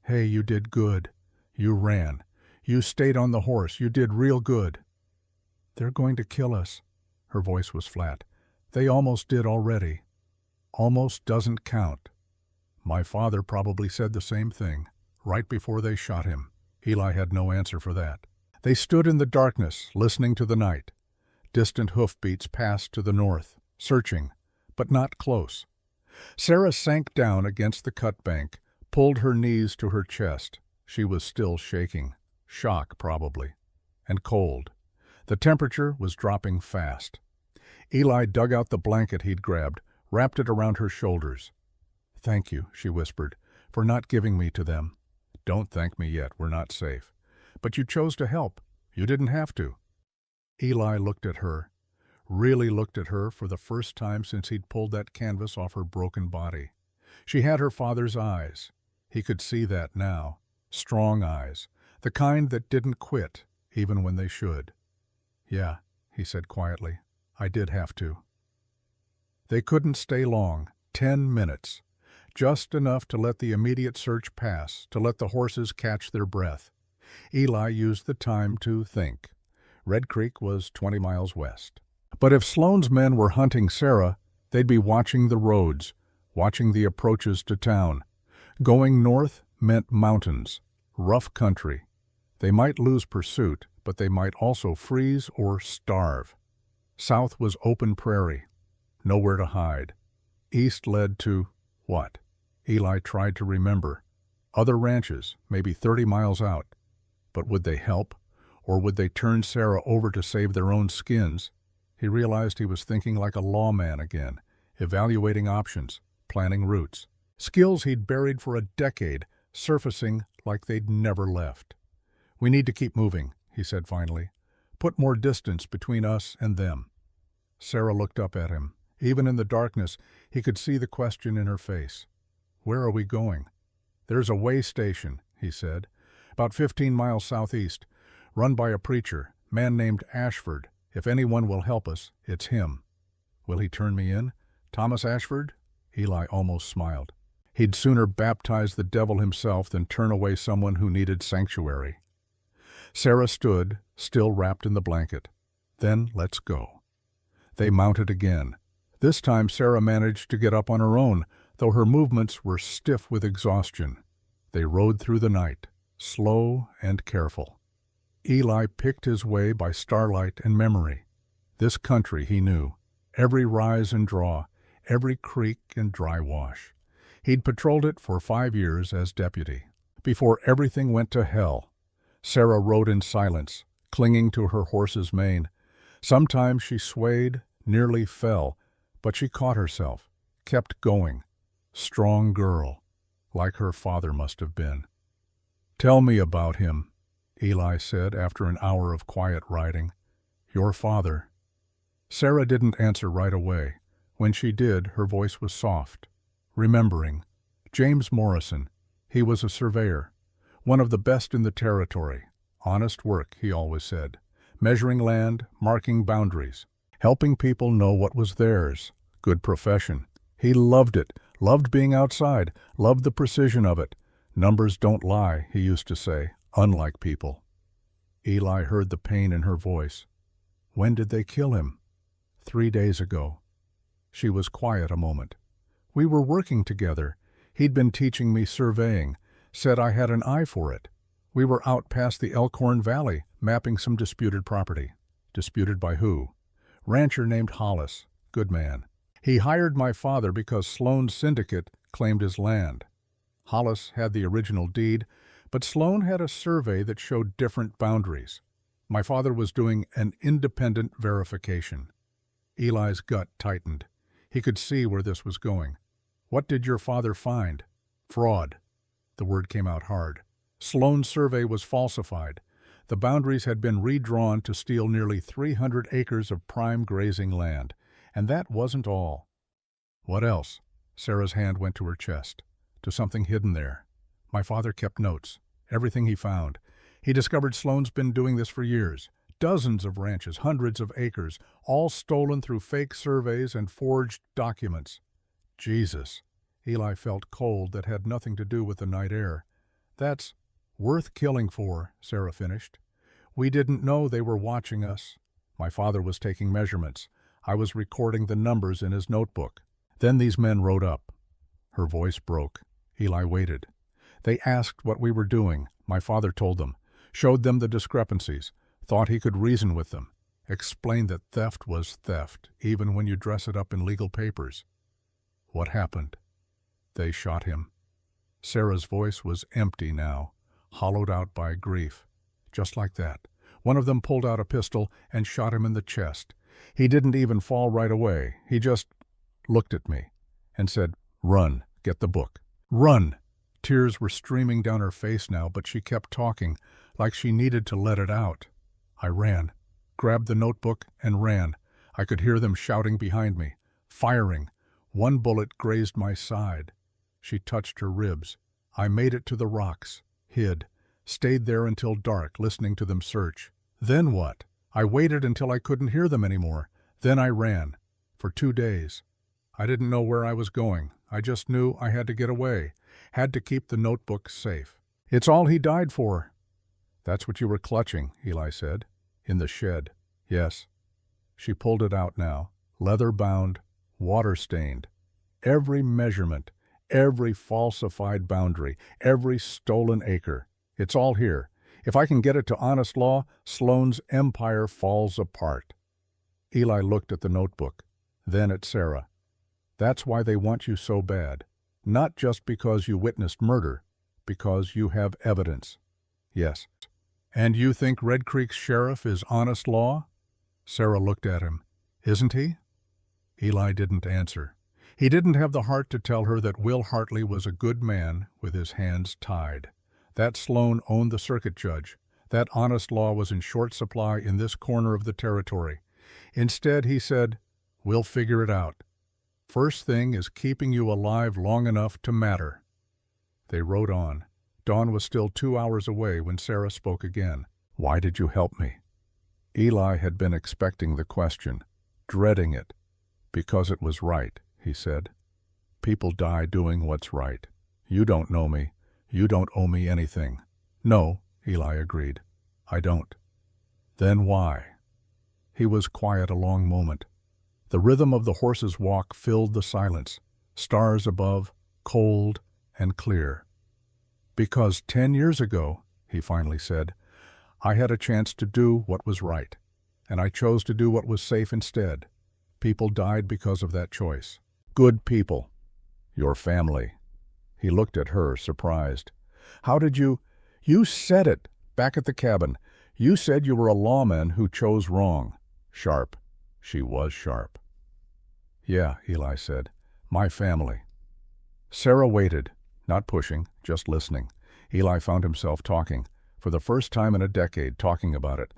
"Hey, you did good. You ran. You stayed on the horse. You did real good." "They're going to kill us." Her voice was flat. "They almost did already." "Almost doesn't count." My father probably said the same thing, right before they shot him. Eli had no answer for that. They stood in the darkness, listening to the night. Distant hoofbeats passed to the north, searching, but not close. Sarah sank down against the cut bank, pulled her knees to her chest. She was still shaking. Shock, probably. And cold. The temperature was dropping fast. Eli dug out the blanket he'd grabbed, wrapped it around her shoulders. "Thank you," she whispered, "for not giving me to them." "Don't thank me yet, we're not safe." "But you chose to help. You didn't have to." Eli looked at her, really looked at her for the first time since he'd pulled that canvas off her broken body. She had her father's eyes. He could see that now. Strong eyes, the kind that didn't quit, even when they should. "Yeah," he said quietly, "I did have to." They couldn't stay long, 10 minutes. Just enough to let the immediate search pass, to let the horses catch their breath. Eli used the time to think. Red Creek was 20 miles west. But if Sloan's men were hunting Sarah, they'd be watching the roads, watching the approaches to town. Going north meant mountains, rough country. They might lose pursuit, but they might also freeze or starve. South was open prairie, nowhere to hide. East led to what? Eli tried to remember. Other ranches, maybe 30 miles out. But would they help? Or would they turn Sarah over to save their own skins? He realized he was thinking like a lawman again, evaluating options, planning routes. Skills he'd buried for a decade, surfacing like they'd never left. "We need to keep moving," he said finally. "Put more distance between us and them." Sarah looked up at him. Even in the darkness, he could see the question in her face. "Where are we going?" "There's a way station," he said, "about 15 miles southeast, run by a preacher, man named Ashford. If anyone will help us, it's him." "Will he turn me in? Thomas Ashford?" Eli almost smiled. He'd sooner baptize the devil himself than turn away someone who needed sanctuary. Sarah stood, still wrapped in the blanket. "Then let's go." They mounted again. This time Sarah managed to get up on her own, though her movements were stiff with exhaustion. They rode through the night, slow and careful. Eli picked his way by starlight and memory. This country he knew, every rise and draw, every creek and dry wash. He'd patrolled it for 5 years as deputy. Before everything went to hell, Sarah rode in silence, clinging to her horse's mane. Sometimes she swayed, nearly fell, But she caught herself, kept going. Strong girl, like her father must have been. "Tell me about him," Eli said after an hour of quiet writing. "Your father." Sarah didn't answer right away. When she did, her voice was soft. Remembering. James Morrison. He was a surveyor. One of the best in the territory. Honest work, he always said. Measuring land, marking boundaries. Helping people know what was theirs. Good profession. He loved it. Loved being outside. Loved the precision of it. Numbers don't lie, he used to say. Unlike people. Eli heard the pain in her voice. When did they kill him? 3 days ago. She was quiet a moment. We were working together. He'd been teaching me surveying. Said I had an eye for it. We were out past the Elkhorn Valley, mapping some disputed property. Disputed by who? Rancher named Hollis. Good man. He hired my father because Sloan's syndicate claimed his land. Hollis had the original deed, but Sloan had a survey that showed different boundaries. My father was doing an independent verification. Eli's gut tightened. He could see where this was going. What did your father find? Fraud. The word came out hard. Sloan's survey was falsified. The boundaries had been redrawn to steal nearly 300 acres of prime grazing land. And that wasn't all. What else? Sarah's hand went to her chest, to something hidden there. My father kept notes. Everything he found. He discovered Sloan's been doing this for years. Dozens of ranches, hundreds of acres, all stolen through fake surveys and forged documents. Jesus. Eli felt cold that had nothing to do with the night air. That's worth killing for, Sarah finished. We didn't know they were watching us. My father was taking measurements. I was recording the numbers in his notebook. Then these men rode up. Her voice broke. Eli waited. They asked what we were doing. My father told them. Showed them the discrepancies. Thought he could reason with them. Explained that theft was theft, even when you dress it up in legal papers. What happened? They shot him. Sarah's voice was empty now, hollowed out by grief. Just like that. One of them pulled out a pistol and shot him in the chest. He didn't even fall right away. He just looked at me and said, "Run, get the book. Run!" Tears were streaming down her face now, but she kept talking, like she needed to let it out. I ran, grabbed the notebook and ran. I could hear them shouting behind me, firing. One bullet grazed my side. She touched her ribs. I made it to the rocks, hid, stayed there until dark, listening to them search. Then what? I waited until I couldn't hear them anymore. Then I ran. For 2 days. I didn't know where I was going. I just knew I had to get away. Had to keep the notebook safe. It's all he died for. That's what you were clutching, Eli said. In the shed. Yes. She pulled it out now. Leather-bound, water-stained. Every measurement, every falsified boundary, every stolen acre. It's all here. If I can get it to honest law, Sloan's empire falls apart. Eli looked at the notebook, then at Sarah. That's why they want you so bad. Not just because you witnessed murder, because you have evidence. Yes. And you think Red Creek's sheriff is honest law? Sarah looked at him. Isn't he? Eli didn't answer. He didn't have the heart to tell her that Will Hartley was a good man with his hands tied. That Sloan owned the circuit judge. That honest law was in short supply in this corner of the territory. Instead, he said, "We'll figure it out. First thing is keeping you alive long enough to matter." They rode on. Dawn was still 2 hours away when Sarah spoke again. "Why did you help me?" Eli had been expecting the question, dreading it. "Because it was right," he said. "People die doing what's right. You don't know me. You don't owe me anything." "No," Eli agreed. "I don't." "Then why?" He was quiet a long moment. The rhythm of the horse's walk filled the silence. Stars above, cold and clear. "Because 10 years ago," he finally said, "I had a chance to do what was right, and I chose to do what was safe instead. People died because of that choice. Good people. Your family." He looked at her, surprised. "How did you—" "You said it, back at the cabin. You said you were a lawman who chose wrong." Sharp. She was sharp. Yeah, Eli said. My family. Sarah waited, not pushing, just listening. Eli found himself talking, for the first time in a decade, talking about it.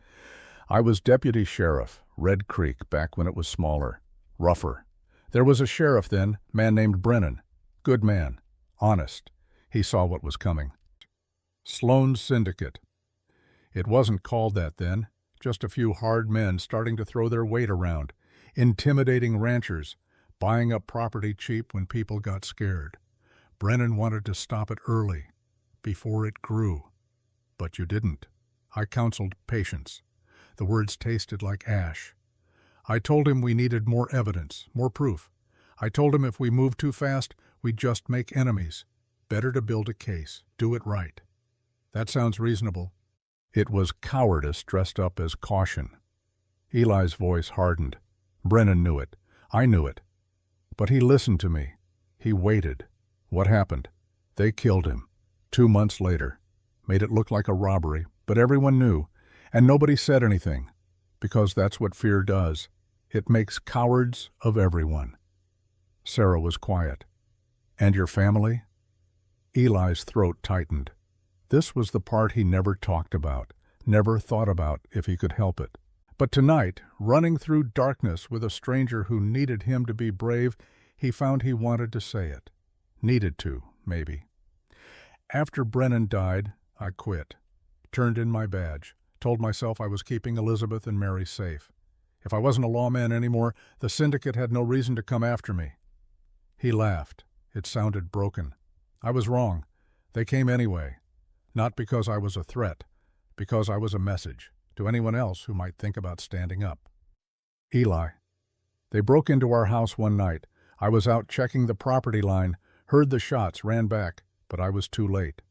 I was deputy sheriff, Red Creek, back when it was smaller, rougher. There was a sheriff then, man named Brennan. Good man. Honest. He saw what was coming. Sloan's Syndicate. It wasn't called that then, just a few hard men starting to throw their weight around, intimidating ranchers, buying up property cheap when people got scared. Brennan wanted to stop it early, before it grew. But you didn't. I counseled patience. The words tasted like ash. I told him we needed more evidence, more proof. I told him if we moved too fast, we'd just make enemies. Better to build a case, do it right. That sounds reasonable. It was cowardice dressed up as caution. Eli's voice hardened. Brennan knew it. I knew it. But he listened to me. He waited. What happened? They killed him. 2 months later. Made it look like a robbery, but everyone knew, and nobody said anything, because that's what fear does. It makes cowards of everyone. Sarah was quiet. And your family? Eli's throat tightened. This was the part he never talked about, never thought about if he could help it. But tonight, running through darkness with a stranger who needed him to be brave, he found he wanted to say it. Needed to, maybe. After Brennan died, I quit. Turned in my badge. Told myself I was keeping Elizabeth and Mary safe. If I wasn't a lawman anymore, the syndicate had no reason to come after me. He laughed. It sounded broken. I was wrong. They came anyway. Not because I was a threat, because I was a message to anyone else who might think about standing up. Eli. They broke into our house one night. I was out checking the property line, heard the shots, ran back, but I was too late.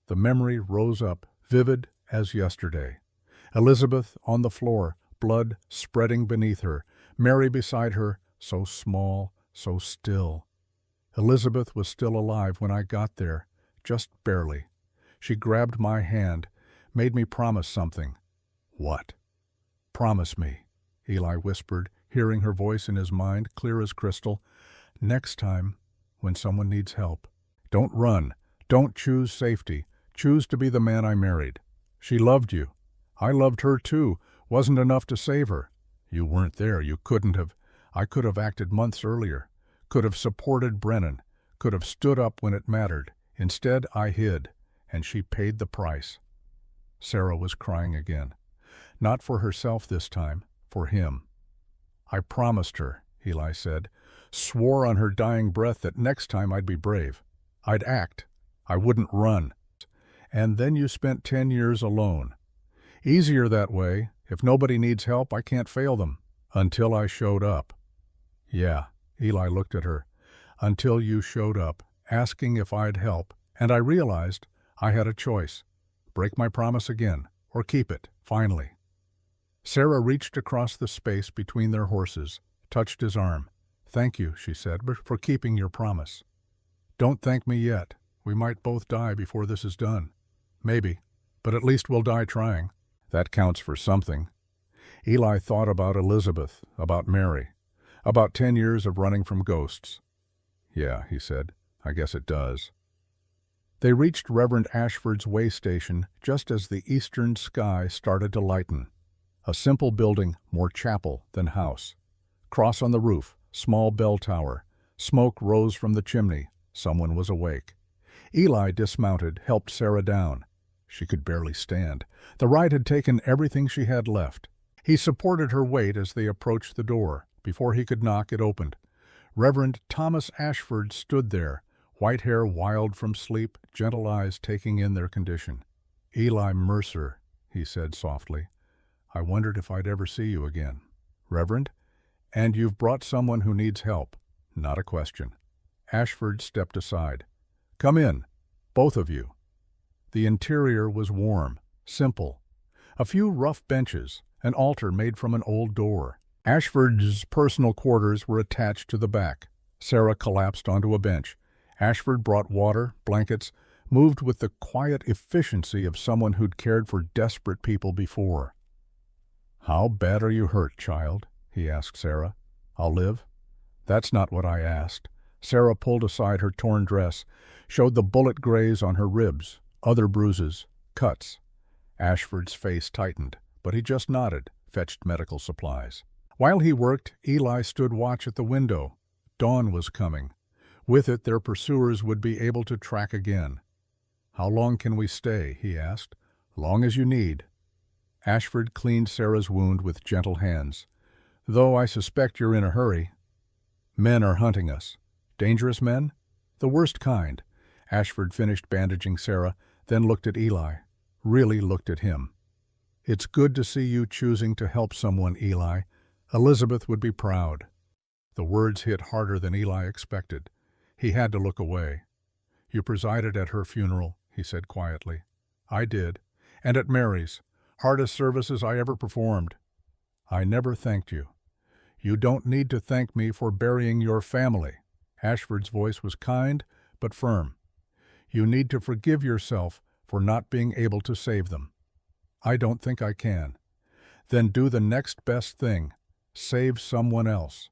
The memory rose up, vivid as yesterday. Elizabeth on the floor, blood spreading beneath her. Mary beside her, so small, so still. Elizabeth was still alive when I got there, just barely. She grabbed my hand, made me promise something. What? Promise me, Eli whispered, hearing her voice in his mind, clear as crystal. Next time, when someone needs help, don't run, don't choose safety, choose to be the man I married. She loved you. I loved her too. Wasn't enough to save her. You weren't there. You couldn't have. I could have acted months earlier. Could have supported Brennan. Could have stood up when it mattered. Instead, I hid, and she paid the price. Sarah was crying again. Not for herself this time, for him. I promised her, Eli said. Swore on her dying breath that next time I'd be brave. I'd act. I wouldn't run. And then you spent 10 years alone. Easier that way. If nobody needs help, I can't fail them. Until I showed up. Yeah, Eli looked at her. Until you showed up, asking if I'd help, and I realized I had a choice. Break my promise again, or keep it, finally. Sarah reached across the space between their horses, touched his arm. Thank you, she said, for keeping your promise. Don't thank me yet. We might both die before this is done. Maybe, but at least we'll die trying. That counts for something. Eli thought about Elizabeth, about Mary, about 10 years of running from ghosts. Yeah, he said, I guess it does. They reached Reverend Ashford's way station just as the eastern sky started to lighten. A simple building, more chapel than house. Cross on the roof, small bell tower. Smoke rose from the chimney. Someone was awake. Eli dismounted, helped Sarah down. She could barely stand. The ride had taken everything she had left. He supported her weight as they approached the door. Before he could knock, it opened. Reverend Thomas Ashford stood there, white hair wild from sleep, gentle eyes taking in their condition. Eli Mercer, he said softly. I wondered if I'd ever see you again. Reverend? And you've brought someone who needs help. Not a question. Ashford stepped aside. Come in, both of you. The interior was warm, simple. A few rough benches, an altar made from an old door. Ashford's personal quarters were attached to the back. Sarah collapsed onto a bench. Ashford brought water, blankets, moved with the quiet efficiency of someone who'd cared for desperate people before. How bad are you hurt, child? He asked Sarah. I'll live? That's not what I asked. Sarah pulled aside her torn dress, showed the bullet graze on her ribs, other bruises, cuts. Ashford's face tightened, but he just nodded, fetched medical supplies. While he worked, Eli stood watch at the window. Dawn was coming. With it, their pursuers would be able to track again. "How long can we stay?" he asked. "Long as you need." Ashford cleaned Sarah's wound with gentle hands. "Though I suspect you're in a hurry." "Men are hunting us." "Dangerous men?" "The worst kind." Ashford finished bandaging Sarah, then looked at Eli. Really looked at him. "It's good to see you choosing to help someone, Eli. Elizabeth would be proud." The words hit harder than Eli expected. He had to look away. "You presided at her funeral," he said quietly. "I did. And at Mary's. Hardest services I ever performed." "I never thanked you." "You don't need to thank me for burying your family." Ashford's voice was kind, but firm. "You need to forgive yourself for not being able to save them." "I don't think I can." "Then do the next best thing. Save someone else."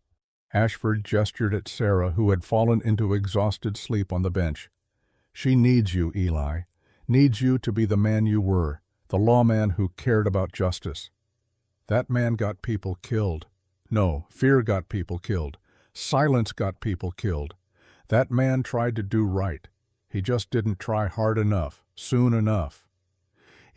Ashford gestured at Sarah, who had fallen into exhausted sleep on the bench. "She needs you, Eli. Needs you to be the man you were, the lawman who cared about justice. That man got people killed. No, fear got people killed. Silence got people killed. That man tried to do right. He just didn't try hard enough, soon enough."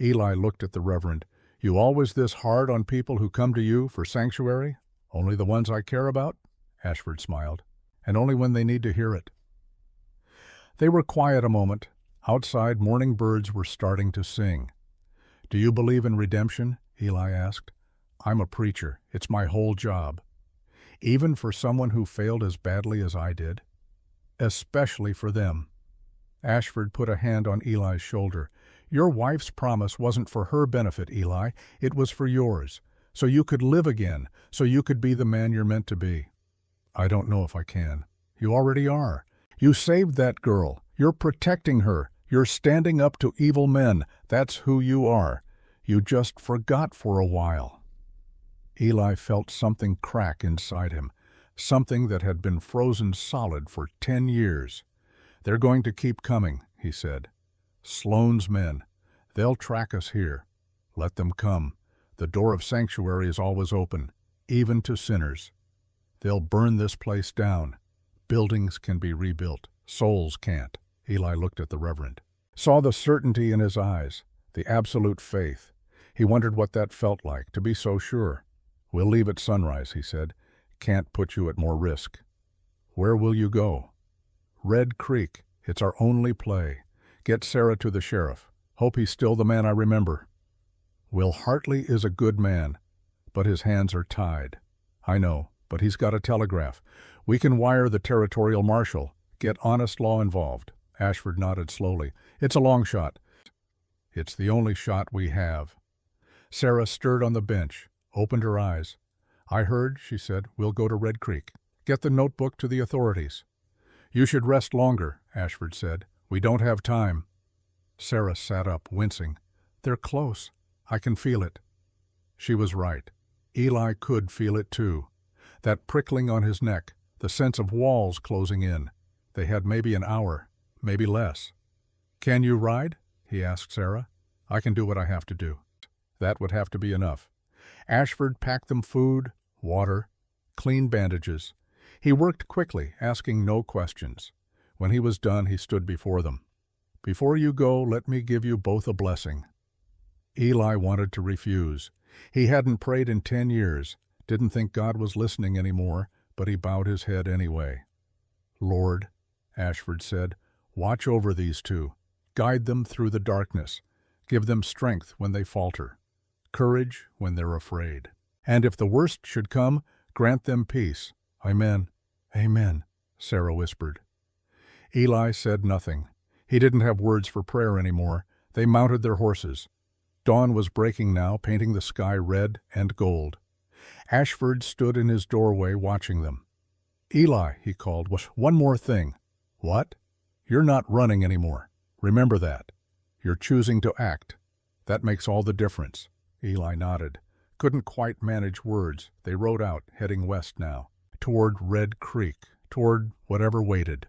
Eli looked at the Reverend. "You always this hard on people who come to you for sanctuary? Only the ones I care about?" Ashford smiled. "And only when they need to hear it." They were quiet a moment. Outside, morning birds were starting to sing. "Do you believe in redemption?" Eli asked. "I'm a preacher. It's my whole job." "Even for someone who failed as badly as I did?" "Especially for them." Ashford put a hand on Eli's shoulder. "Your wife's promise wasn't for her benefit, Eli. It was for yours. So you could live again. So you could be the man you're meant to be." "I don't know if I can." "You already are. You saved that girl. You're protecting her. You're standing up to evil men. That's who you are. You just forgot for a while." Eli felt something crack inside him, something that had been frozen solid for 10 years. "They're going to keep coming," he said. "Sloane's men. They'll track us here. Let them come. The door of sanctuary is always open, even to sinners. They'll burn this place down. Buildings can be rebuilt. Souls can't." Eli looked at the Reverend. Saw the certainty in his eyes, the absolute faith. He wondered what that felt like, to be so sure. "We'll leave at sunrise," he said. "Can't put you at more risk." "Where will you go?" "Red Creek. It's our only play. Get Sarah to the sheriff. Hope he's still the man I remember." "Will Hartley is a good man, but his hands are tied." "I know, but he's got a telegraph. We can wire the territorial marshal. Get honest law involved." Ashford nodded slowly. "It's a long shot." "It's the only shot we have." Sarah stirred on the bench, opened her eyes. "I heard," she said. "We'll go to Red Creek. Get the notebook to the authorities." "You should rest longer," Ashford said. "We don't have time." Sarah sat up, wincing. "They're close. I can feel it." She was right. Eli could feel it too. That prickling on his neck, the sense of walls closing in. They had maybe an hour, maybe less. "Can you ride?" he asked Sarah. "I can do what I have to do." That would have to be enough. Ashford packed them food, water, clean bandages. He worked quickly, asking no questions. When he was done, he stood before them. "Before you go, let me give you both a blessing." Eli wanted to refuse. He hadn't prayed in 10 years, didn't think God was listening anymore, but he bowed his head anyway. "Lord," Ashford said, "watch over these two. Guide them through the darkness. Give them strength when they falter, courage when they're afraid. And if the worst should come, grant them peace." "Amen." "Amen," Sarah whispered. Eli said nothing. He didn't have words for prayer anymore. They mounted their horses. Dawn was breaking now, painting the sky red and gold. Ashford stood in his doorway watching them. "Eli," he called, "one more thing." "What?" "You're not running anymore. Remember that. You're choosing to act. That makes all the difference." Eli nodded. Couldn't quite manage words. They rode out, heading west now. toward Red Creek, toward whatever waited.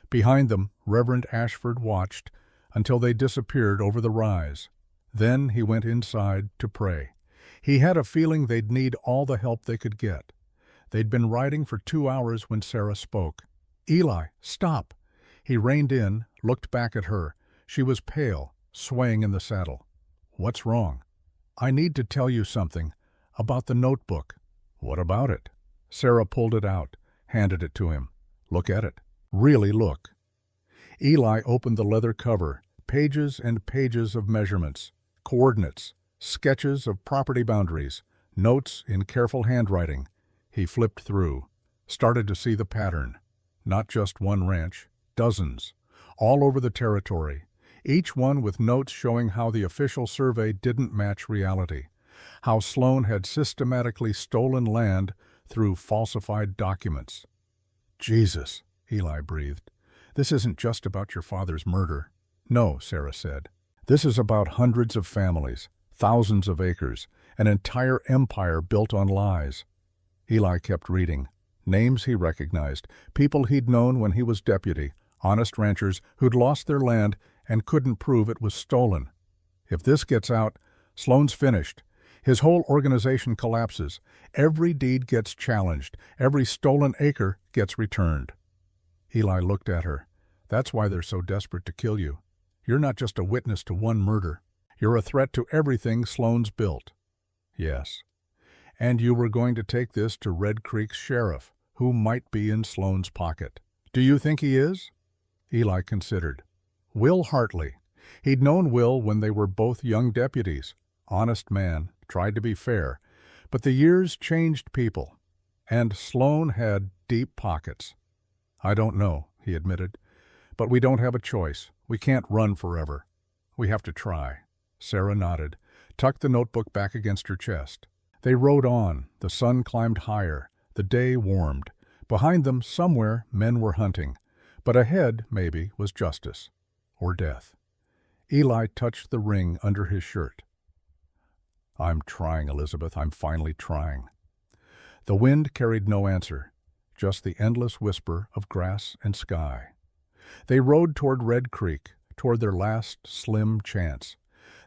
Behind them, Reverend Ashford watched until they disappeared over the rise. Then he went inside to pray. He had a feeling they'd need all the help they could get. They'd been riding for 2 hours when Sarah spoke. "Eli, stop!" He reined in, looked back at her. She was pale, swaying in the saddle. "What's wrong?" "I need to tell you something about the notebook." "What about it?" Sarah pulled it out, handed it to him. "Look at it. Really look." Eli opened the leather cover, pages and pages of measurements, coordinates, sketches of property boundaries, notes in careful handwriting. He flipped through, started to see the pattern. Not just one ranch, dozens, all over the territory, each one with notes showing how the official survey didn't match reality, how Sloan had systematically stolen land through falsified documents. "Jesus," Eli breathed. "This isn't just about your father's murder." "No," Sarah said. "This is about hundreds of families, thousands of acres, an entire empire built on lies." Eli kept reading. Names he recognized, people he'd known when he was deputy, honest ranchers who'd lost their land and couldn't prove it was stolen. If this gets out, Sloan's finished. His whole organization collapses. Every deed gets challenged. Every stolen acre gets returned. Eli looked at her. "That's why they're so desperate to kill you. You're not just a witness to one murder. You're a threat to everything Sloan's built." "Yes. And you were going to take this to Red Creek's sheriff, who might be in Sloan's pocket." "Do you think he is?" Eli considered. Will Hartley. He'd known Will when they were both young deputies. Honest man, tried to be fair. But the years changed people. And Sloan had deep pockets. "I don't know," he admitted. "But we don't have a choice. We can't run forever. We have to try." Sarah nodded, tucked the notebook back against her chest. They rode on. The sun climbed higher. The day warmed. Behind them, somewhere, men were hunting. But ahead, maybe, was justice. Or death. Eli touched the ring under his shirt. "I'm trying, Elizabeth. I'm finally trying." The wind carried no answer, just the endless whisper of grass and sky. They rode toward Red Creek, toward their last slim chance.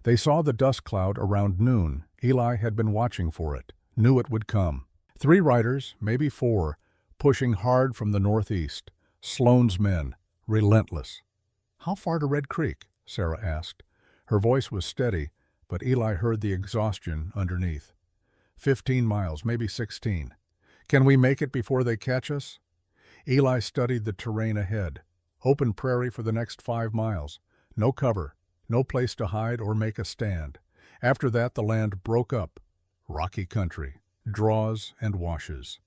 They saw the dust cloud around noon. Eli had been watching for it, knew it would come. 3 riders, maybe 4, pushing hard from the northeast. Sloan's men, relentless. "How far to Red Creek?" Sarah asked. Her voice was steady, but Eli heard the exhaustion underneath. 15 miles, maybe 16. "Can we make it before they catch us?" Eli studied the terrain ahead. Open prairie for the next 5 miles. No cover, no place to hide or make a stand. After that, the land broke up. Rocky country, draws and washes.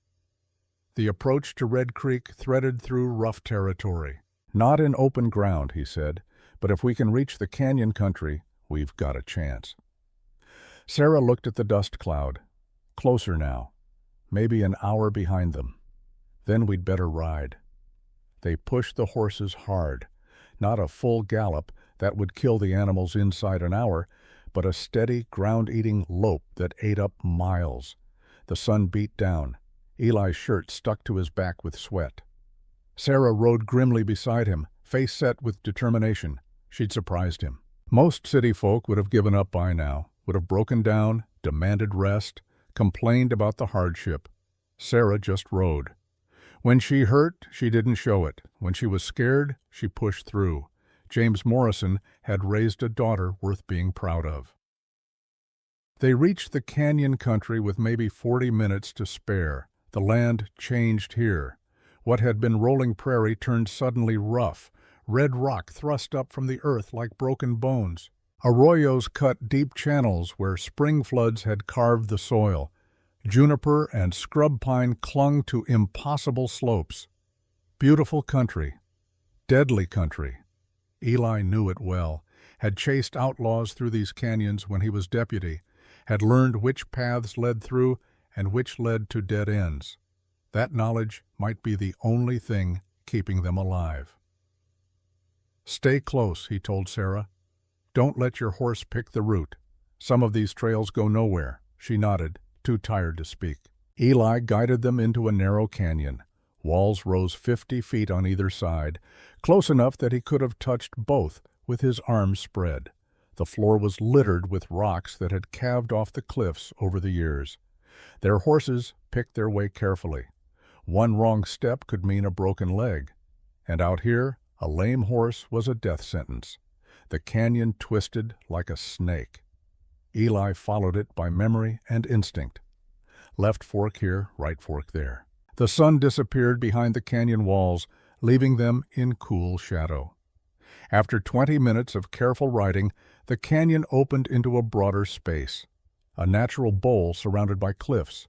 The approach to Red Creek threaded through rough territory. "Not in open ground," he said, "but if we can reach the canyon country, we've got a chance." Sarah looked at the dust cloud. Closer now. Maybe an hour behind them. Then we'd better ride. They pushed the horses hard. Not a full gallop that would kill the animals inside an hour, but a steady, ground-eating lope that ate up miles. The sun beat down. Eli's shirt stuck to his back with sweat. Sarah rode grimly beside him, face set with determination. She'd surprised him. Most city folk would have given up by now, would have broken down, demanded rest, complained about the hardship. Sarah just rode. When she hurt, she didn't show it. When she was scared, she pushed through. James Morrison had raised a daughter worth being proud of. They reached the canyon country with maybe 40 minutes to spare. The land changed here. What had been rolling prairie turned suddenly rough. Red rock thrust up from the earth like broken bones. Arroyos cut deep channels where spring floods had carved the soil. Juniper and scrub pine clung to impossible slopes. Beautiful country. Deadly country. Eli knew it well, had chased outlaws through these canyons when he was deputy, had learned which paths led through and which led to dead ends. That knowledge might be the only thing keeping them alive. "Stay close," he told Sarah. "Don't let your horse pick the route. Some of these trails go nowhere." She nodded, too tired to speak. Eli guided them into a narrow canyon. Walls rose 50 feet on either side, close enough that he could have touched both with his arms spread. The floor was littered with rocks that had calved off the cliffs over the years. Their horses picked their way carefully. One wrong step could mean a broken leg. And out here, a lame horse was a death sentence. The canyon twisted like a snake. Eli followed it by memory and instinct. Left fork here, right fork there. The sun disappeared behind the canyon walls, leaving them in cool shadow. After 20 minutes of careful riding, the canyon opened into a broader space, a natural bowl surrounded by cliffs.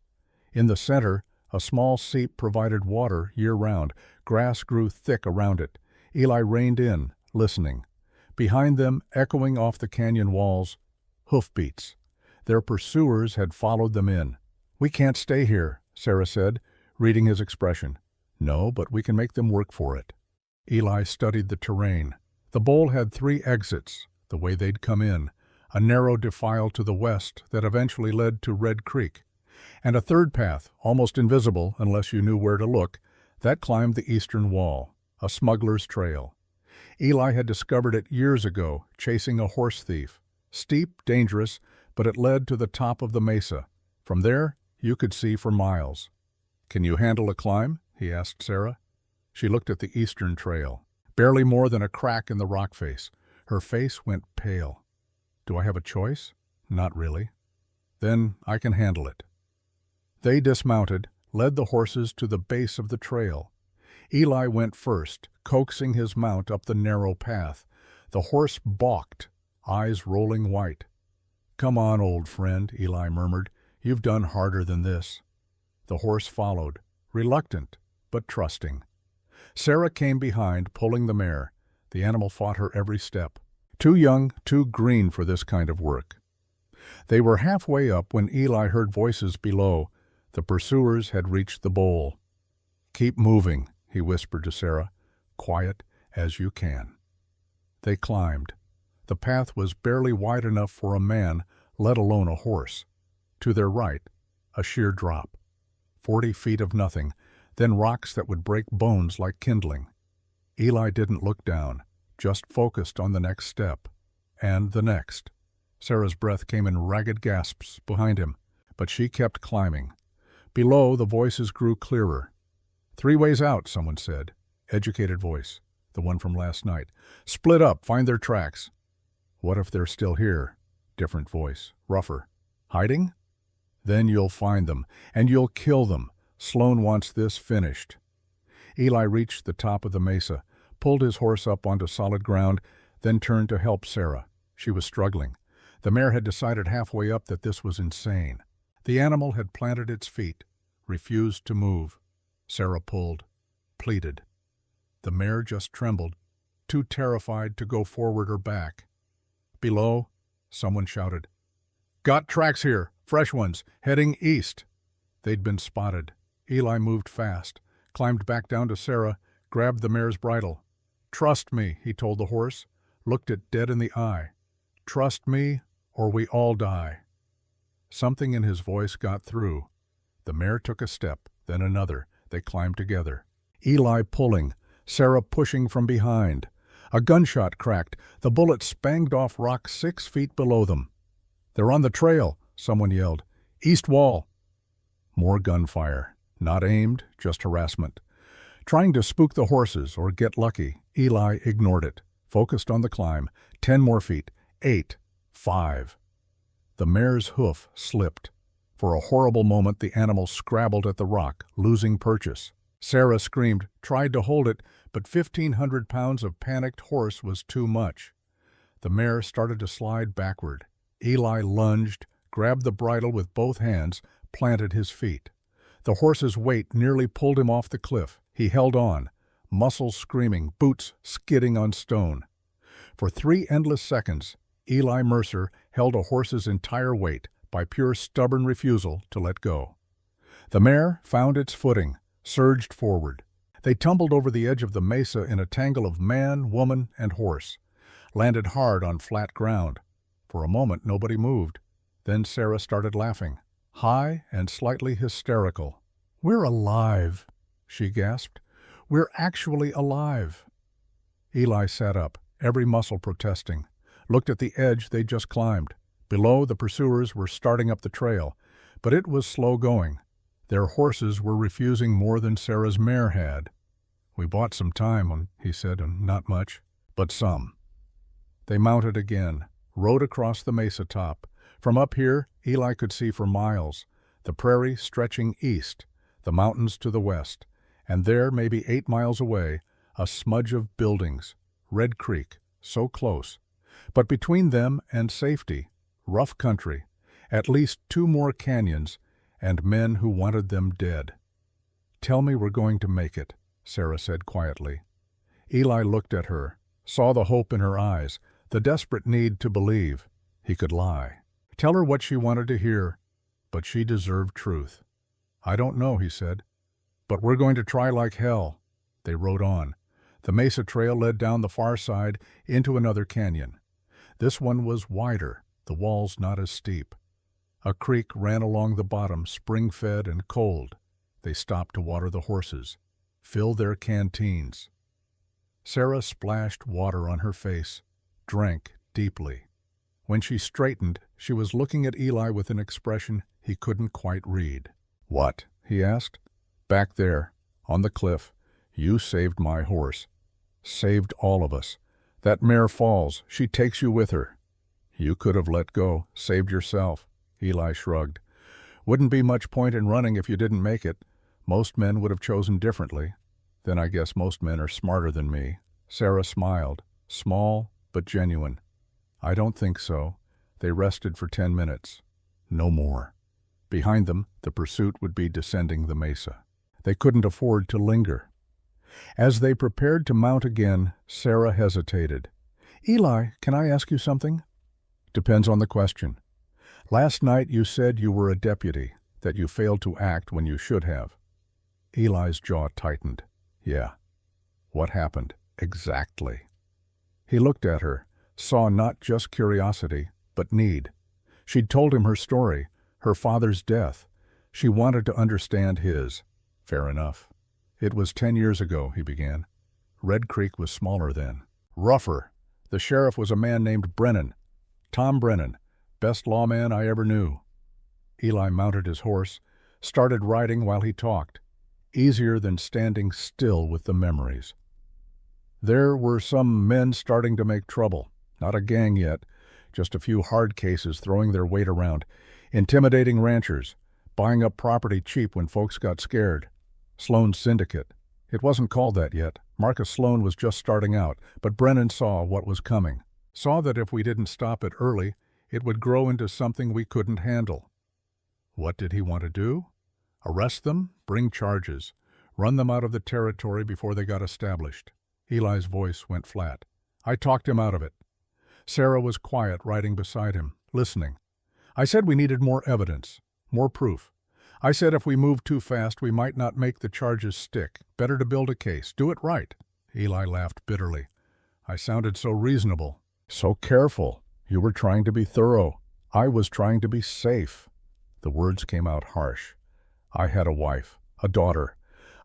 In the center, a small seep provided water year-round. Grass grew thick around it. Eli reined in, listening. Behind them, echoing off the canyon walls, hoofbeats. Their pursuers had followed them in. "We can't stay here," Sarah said, reading his expression. "No, but we can make them work for it." Eli studied the terrain. The bowl had 3 exits, the way they'd come in, a narrow defile to the west that eventually led to Red Creek, and a third path, almost invisible unless you knew where to look, that climbed the eastern wall, a smuggler's trail. Eli had discovered it years ago, chasing a horse thief. Steep, dangerous, but it led to the top of the mesa. From there, you could see for miles. "Can you handle a climb?" he asked Sarah. She looked at the eastern trail. Barely more than a crack in the rock face. Her face went pale. "Do I have a choice?" "Not really." "Then I can handle it." They dismounted, led the horses to the base of the trail. Eli went first, coaxing his mount up the narrow path. The horse balked, eyes rolling white. "Come on, old friend," Eli murmured. "You've done harder than this." The horse followed, reluctant but trusting. Sarah came behind, pulling the mare. The animal fought her every step. Too young, too green for this kind of work. They were halfway up when Eli heard voices below. The pursuers had reached the bowl. "Keep moving," he whispered to Sarah. "Quiet as you can." They climbed. The path was barely wide enough for a man, let alone a horse. To their right, a sheer drop. 40 feet of nothing, then rocks that would break bones like kindling. Eli didn't look down, just focused on the next step. And the next. Sarah's breath came in ragged gasps behind him, but she kept climbing. Below, the voices grew clearer. "3 ways out," someone said. Educated voice, the one from last night. "Split up, find their tracks." "What if they're still here?" Different voice, rougher. "Hiding? Then you'll find them, and you'll kill them. Sloan wants this finished." Eli reached the top of the mesa, pulled his horse up onto solid ground, then turned to help Sarah. She was struggling. The mare had decided halfway up that this was insane. The animal had planted its feet, refused to move. Sarah pulled, pleaded. The mare just trembled, too terrified to go forward or back. Below, someone shouted, "Got tracks here, fresh ones, heading east." They'd been spotted. Eli moved fast, climbed back down to Sarah, grabbed the mare's bridle. "Trust me," he told the horse, looked it dead in the eye. "Trust me, or we all die." Something in his voice got through. The mare took a step, then another. They climbed together. Eli pulling, Sarah pushing from behind. A gunshot cracked. The bullet spanged off rock 6 feet below them. "They're on the trail," someone yelled. "East wall." More gunfire. Not aimed, just harassment. Trying to spook the horses or get lucky, Eli ignored it, focused on the climb. 10 more feet. 8. 5. The mare's hoof slipped. For a horrible moment, the animal scrabbled at the rock, losing purchase. Sarah screamed, tried to hold it, but 1,500 pounds of panicked horse was too much. The mare started to slide backward. Eli lunged, grabbed the bridle with both hands, planted his feet. The horse's weight nearly pulled him off the cliff. He held on, muscles screaming, boots skidding on stone. For 3 endless seconds, Eli Mercer held a horse's entire weight by pure stubborn refusal to let go. The mare found its footing, surged forward. They tumbled over the edge of the mesa in a tangle of man, woman, and horse, landed hard on flat ground. For a moment, nobody moved. Then Sarah started laughing. high and slightly hysterical. "We're alive," she gasped. "We're actually alive." Eli sat up, every muscle protesting, looked at the edge they'd just climbed. Below, the pursuers were starting up the trail, but it was slow going. Their horses were refusing more than Sarah's mare had. "We bought some time," he said, "and not much, but some." They mounted again, rode across the mesa top. From up here, Eli could see for miles, the prairie stretching east, the mountains to the west, and there, maybe 8 miles away, a smudge of buildings, Red Creek, so close. But between them and safety, rough country, at least 2 more canyons, and men who wanted them dead. "Tell me we're going to make it," Sarah said quietly. Eli looked at her, saw the hope in her eyes, the desperate need to believe. He could lie. Tell her what she wanted to hear, but she deserved truth. "I don't know," he said, "but we're going to try like hell." They rode on. The mesa trail led down the far side into another canyon. This one was wider, the walls not as steep. A creek ran along the bottom, spring-fed and cold. They stopped to water the horses, fill their canteens. Sarah splashed water on her face, drank deeply. When she straightened, she was looking at Eli with an expression he couldn't quite read. "What?" he asked. "Back there, on the cliff, you saved my horse. Saved all of us. That mare falls, she takes you with her. You could have let go, saved yourself." Eli shrugged. "Wouldn't be much point in running if you didn't make it. Most men would have chosen differently. Then I guess most men are smarter than me." Sarah smiled, small but genuine. "I don't think so." They rested for 10 minutes. No more. Behind them, the pursuit would be descending the mesa. They couldn't afford to linger. As they prepared to mount again, Sarah hesitated. "Eli, can I ask you something?" "Depends on the question." "Last night you said you were a deputy, that you failed to act when you should have." Eli's jaw tightened. "Yeah." "What happened, exactly?" He looked at her, saw not just curiosity, but need. She'd told him her story, her father's death. She wanted to understand his. Fair enough. "It was 10 years ago," he began. "Red Creek was smaller then. Rougher. The sheriff was a man named Brennan. Tom Brennan. Best lawman I ever knew." Eli mounted his horse, started riding while he talked. Easier than standing still with the memories. "There were some men starting to make trouble. Not a gang yet, just a few hard cases throwing their weight around, intimidating ranchers, buying up property cheap when folks got scared. Sloan's syndicate. It wasn't called that yet. Marcus Sloan was just starting out, but Brennan saw what was coming. Saw that if we didn't stop it early, it would grow into something we couldn't handle." What did he want to do? Arrest them, bring charges, run them out of the territory before they got established. Eli's voice went flat. "I talked him out of it." Sarah was quiet, riding beside him, listening. "I said we needed more evidence, more proof. I said if we moved too fast, we might not make the charges stick. Better to build a case, do it right." Eli laughed bitterly. "I sounded so reasonable, so careful. You were trying to be thorough. I was trying to be safe." The words came out harsh. "I had a wife, a daughter.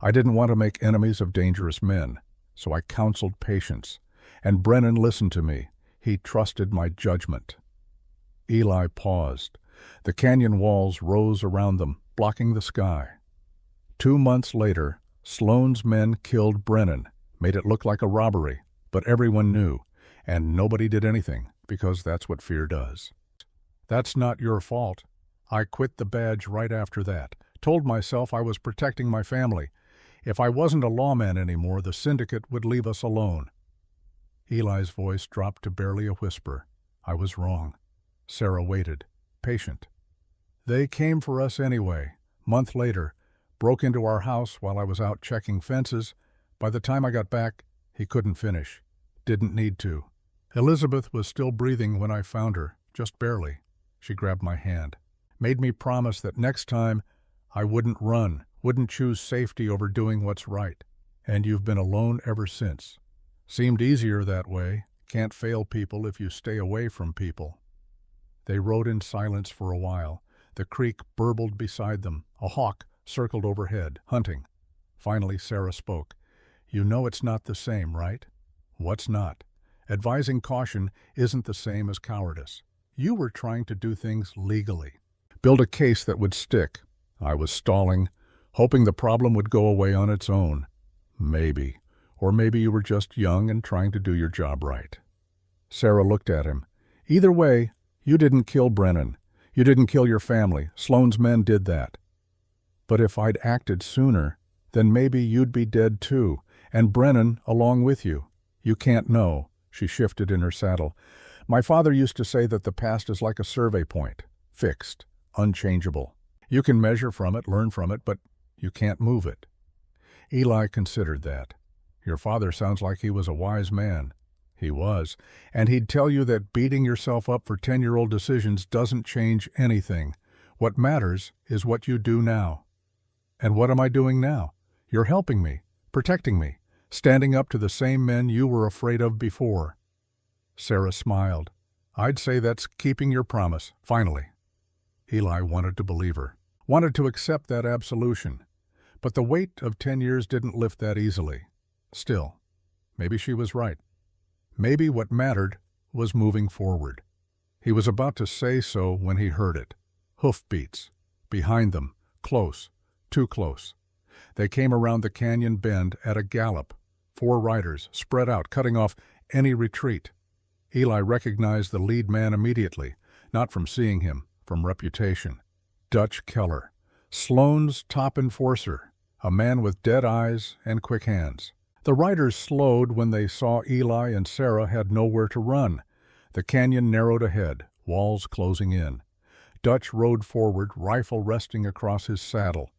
I didn't want to make enemies of dangerous men, so I counseled patience. And Brennan listened to me. He trusted my judgment." Eli paused. The canyon walls rose around them, blocking the sky. 2 months later, Sloan's men killed Brennan, made it look like a robbery, but everyone knew, and nobody did anything, because that's what fear does. "That's not your fault. I quit the badge right after that. Told myself I was protecting my family. If I wasn't a lawman anymore, the syndicate would leave us alone." Eli's voice dropped to barely a whisper. "I was wrong." Sarah waited, patient. "They came for us anyway. Month later, broke into our house while I was out checking fences. By the time I got back, he couldn't finish. Didn't need to. Elizabeth was still breathing when I found her, just barely." She grabbed my hand. "Made me promise that next time I wouldn't run, wouldn't choose safety over doing what's right. And you've been alone ever since. Seemed easier that way. Can't fail people if you stay away from people." They rode in silence for a while. The creek burbled beside them. A hawk circled overhead, hunting. Finally, Sarah spoke. "You know it's not the same, right?" "What's not?" "Advising caution isn't the same as cowardice. You were trying to do things legally. Build a case that would stick. I was stalling, hoping the problem would go away on its own. Maybe. Or maybe you were just young and trying to do your job right." Sarah looked at him. "Either way, you didn't kill Brennan. You didn't kill your family. Sloane's men did that. But if I'd acted sooner, then maybe you'd be dead too, and Brennan along with you. You can't know." She shifted in her saddle. "My father used to say that the past is like a survey point. Fixed. Unchangeable. You can measure from it, learn from it, but you can't move it." Eli considered that. "Your father sounds like he was a wise man." "He was. And he'd tell you that beating yourself up for 10-year-old decisions doesn't change anything. What matters is what you do now." "And what am I doing now?" "You're helping me, protecting me, standing up to the same men you were afraid of before." Sarah smiled. "I'd say that's keeping your promise, finally." Eli wanted to believe her, wanted to accept that absolution. But the weight of 10 years didn't lift that easily. Still, maybe she was right. Maybe what mattered was moving forward. He was about to say so when he heard it. Hoofbeats. Behind them. Close. Too close. They came around the canyon bend at a gallop. 4 riders, spread out, cutting off any retreat. Eli recognized the lead man immediately, not from seeing him, from reputation. Dutch Keller. Sloane's top enforcer. A man with dead eyes and quick hands. The riders slowed when they saw Eli and Sarah had nowhere to run. The canyon narrowed ahead, walls closing in. Dutch rode forward, rifle resting across his saddle.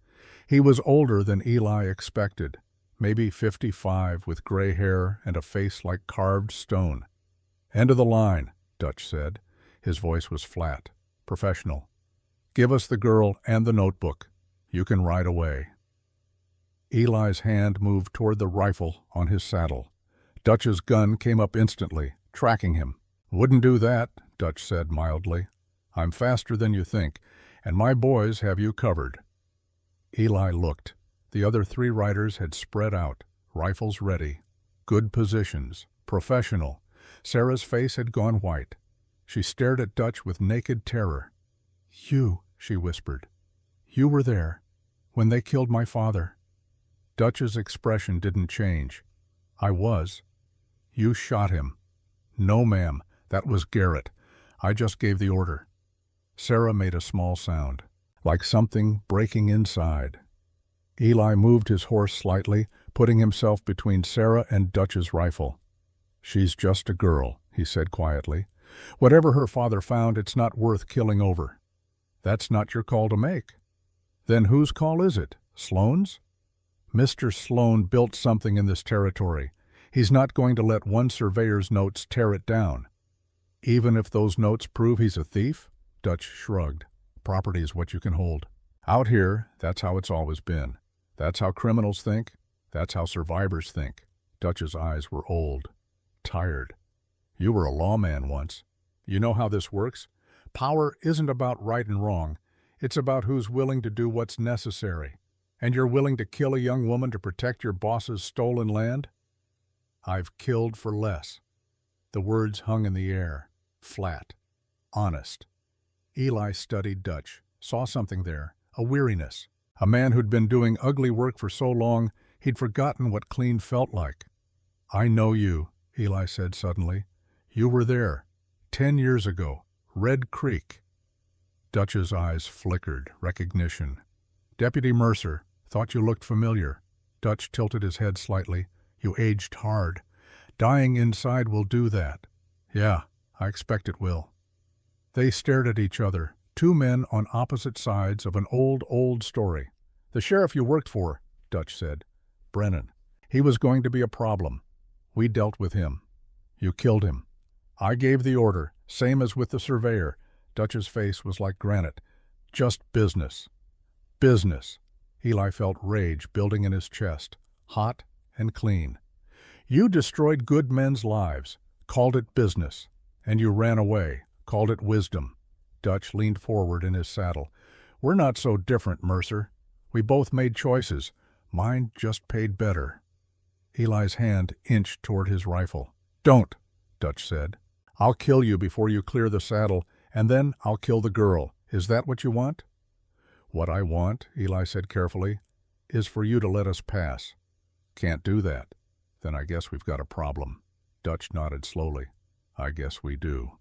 He was older than Eli expected, maybe 55, with gray hair and a face like carved stone. "End of the line," Dutch said. His voice was flat, professional. "Give us the girl and the notebook. You can ride away." Eli's hand moved toward the rifle on his saddle. Dutch's gun came up instantly, tracking him. "Wouldn't do that," Dutch said mildly. "I'm faster than you think, and my boys have you covered." Eli looked. The other 3 riders had spread out, rifles ready. Good positions. Professional. Sarah's face had gone white. She stared at Dutch with naked terror. "You," she whispered. "You were there when they killed my father." Dutch's expression didn't change. "I was." "You shot him." "No, ma'am. That was Garrett. I just gave the order." Sarah made a small sound, like something breaking inside. Eli moved his horse slightly, putting himself between Sarah and Dutch's rifle. "She's just a girl," he said quietly. "Whatever her father found, it's not worth killing over." "That's not your call to make." "Then whose call is it? Sloane's?" "Mr. Sloane built something in this territory. He's not going to let one surveyor's notes tear it down." "Even if those notes prove he's a thief?" Dutch shrugged. "Property is what you can hold. Out here, that's how it's always been. That's how criminals think. That's how survivors think." Dutch's eyes were old, tired. "You were a lawman once. You know how this works? Power isn't about right and wrong. It's about who's willing to do what's necessary. And you're willing to kill a young woman to protect your boss's stolen land?" "I've killed for less." The words hung in the air, flat, honest. Eli studied Dutch, saw something there, a weariness. A man who'd been doing ugly work for so long, he'd forgotten what clean felt like. "I know you," Eli said suddenly. "You were there, 10 years ago, Red Creek." Dutch's eyes flickered, recognition. "Deputy Mercer, thought you looked familiar." Dutch tilted his head slightly. "You aged hard. Dying inside will do that." "Yeah, I expect it will." They stared at each other, 2 men on opposite sides of an old story. "The sheriff you worked for," Dutch said. "Brennan. He was going to be a problem. We dealt with him. You killed him. I gave the order, same as with the surveyor." Dutch's face was like granite. "Just business." "Business." Eli felt rage building in his chest, hot and clean. "You destroyed good men's lives, called it business, and you ran away, called it wisdom." Dutch leaned forward in his saddle. "We're not so different, Mercer. We both made choices. Mine just paid better." Eli's hand inched toward his rifle. "Don't," Dutch said. "I'll kill you before you clear the saddle, and then I'll kill the girl. Is that what you want?" "What I want," Eli said carefully, "is for you to let us pass." "Can't do that." "Then I guess we've got a problem." Dutch nodded slowly. "I guess we do."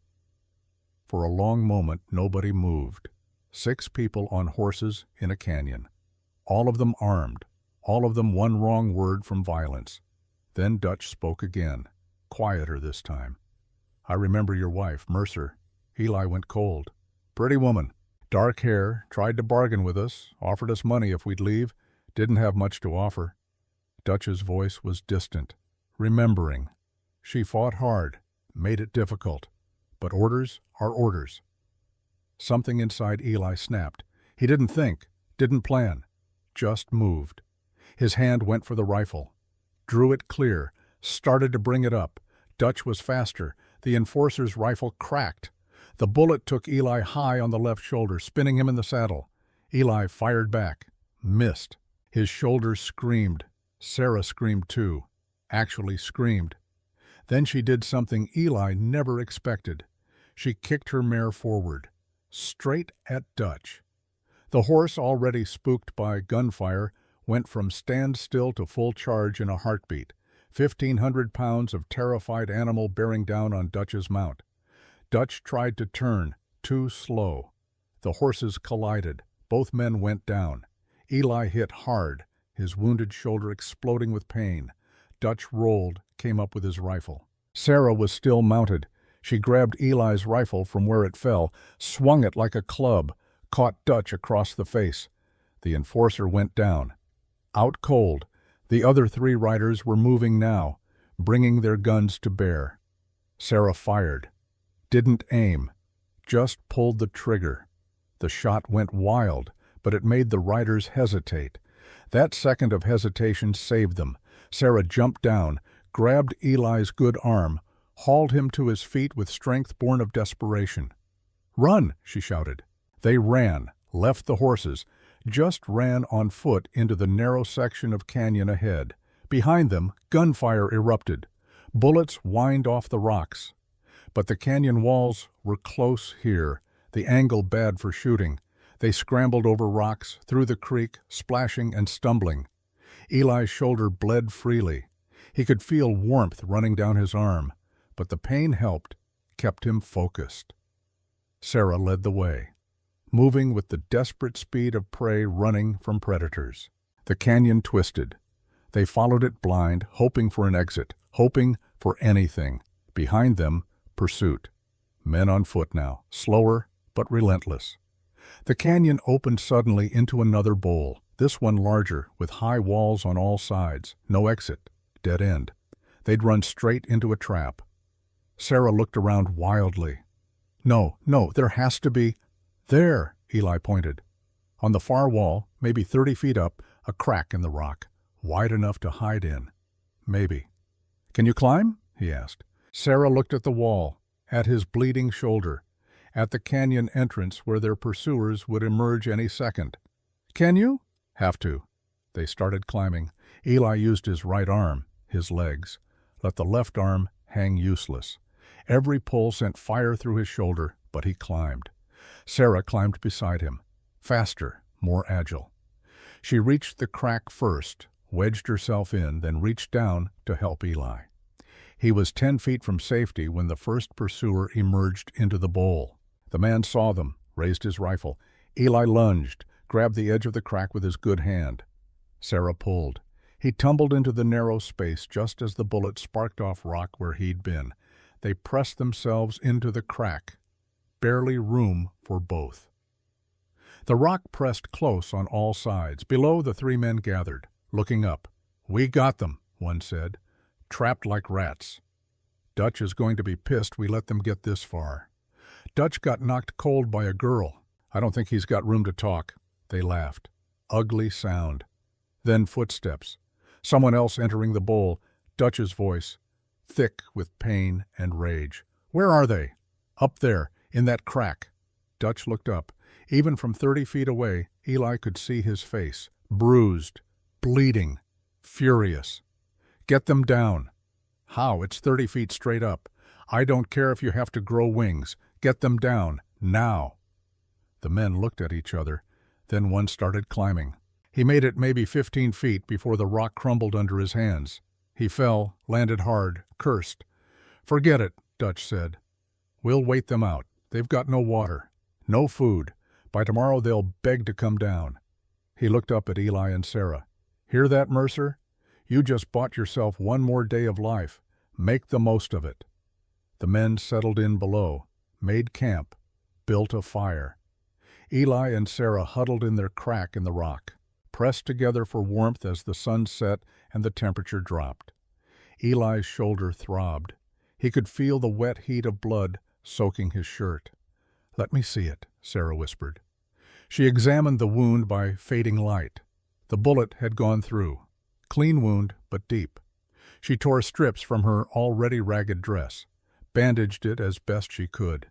For a long moment nobody moved. 6 people on horses in a canyon. All of them armed. All of them one wrong word from violence. Then Dutch spoke again, quieter this time. "I remember your wife, Mercer." Eli went cold. "Pretty woman. Dark hair, tried to bargain with us, offered us money if we'd leave, didn't have much to offer." Dutch's voice was distant, remembering. "She fought hard, made it difficult. But orders are orders." Something inside Eli snapped. He didn't think, didn't plan, just moved. His hand went for the rifle, drew it clear, started to bring it up. Dutch was faster. The enforcer's rifle cracked. The bullet took Eli high on the left shoulder, spinning him in the saddle. Eli fired back, missed. His shoulders screamed. Sarah screamed too, actually screamed. Then she did something Eli never expected. She kicked her mare forward, straight at Dutch. The horse, already spooked by gunfire, went from standstill to full charge in a heartbeat. 1,500 pounds of terrified animal bearing down on Dutch's mount. Dutch tried to turn, too slow. The horses collided. Both men went down. Eli hit hard, his wounded shoulder exploding with pain. Dutch rolled, came up with his rifle. Sarah was still mounted. She grabbed Eli's rifle from where it fell, swung it like a club, caught Dutch across the face. The enforcer went down. Out cold, the other 3 riders were moving now, bringing their guns to bear. Sarah fired. Didn't aim, just pulled the trigger. The shot went wild, but it made the riders hesitate. That second of hesitation saved them. Sarah jumped down, grabbed Eli's good arm, hauled him to his feet with strength born of desperation. "Run!" she shouted. They ran, left the horses, just ran on foot into the narrow section of canyon ahead. Behind them, gunfire erupted. Bullets whined off the rocks. But the canyon walls were close here, the angle bad for shooting. They scrambled over rocks, through the creek, splashing and stumbling. Eli's shoulder bled freely. He could feel warmth running down his arm, but the pain helped, kept him focused. Sarah led the way, moving with the desperate speed of prey running from predators. The canyon twisted. They followed it blind, hoping for an exit, hoping for anything. Behind them, pursuit. Men on foot now, slower but relentless. The canyon opened suddenly into another bowl, this one larger, with high walls on all sides, no exit, dead end. They'd run straight into a trap. Sarah looked around wildly. No, there has to be... There, Eli pointed. On the far wall, maybe 30 feet up, a crack in the rock, wide enough to hide in. Maybe. "Can you climb?" he asked. Sarah looked at the wall, at his bleeding shoulder, at the canyon entrance where their pursuers would emerge any second. "Can you?" "Have to." They started climbing. Eli used his right arm, his legs, let the left arm hang useless. Every pull sent fire through his shoulder, but he climbed. Sarah climbed beside him, faster, more agile. She reached the crack first, wedged herself in, then reached down to help Eli. He was 10 feet from safety when the first pursuer emerged into the bowl. The man saw them, raised his rifle. Eli lunged, grabbed the edge of the crack with his good hand. Sarah pulled. He tumbled into the narrow space just as the bullet sparked off rock where he'd been. They pressed themselves into the crack. Barely room for both. The rock pressed close on all sides. Below, the 3 men gathered, looking up. "We got them," one said. "Trapped like rats. Dutch is going to be pissed we let them get this far. Dutch got knocked cold by a girl. I don't think he's got room to talk." They laughed. Ugly sound. Then footsteps. Someone else entering the bowl. Dutch's voice, thick with pain and rage. "Where are they?" "Up there, in that crack." Dutch looked up. Even from 30 feet away, Eli could see his face, bruised, bleeding, furious. "Get them down." "How? It's 30 feet straight up. I don't care if you have to grow wings. Get them down, now." The men looked at each other. Then one started climbing. He made it maybe 15 feet before the rock crumbled under his hands. He fell, landed hard, cursed. "Forget it," Dutch said. "We'll wait them out. They've got no water, no food. By tomorrow they'll beg to come down." He looked up at Eli and Sarah. "Hear that, Mercer? You just bought yourself one more day of life. Make the most of it." The men settled in below, made camp, built a fire. Eli and Sarah huddled in their crack in the rock, pressed together for warmth as the sun set and the temperature dropped. Eli's shoulder throbbed. He could feel the wet heat of blood soaking his shirt. "Let me see it," Sarah whispered. She examined the wound by fading light. The bullet had gone through. Clean wound, but deep. She tore strips from her already ragged dress, bandaged it as best she could.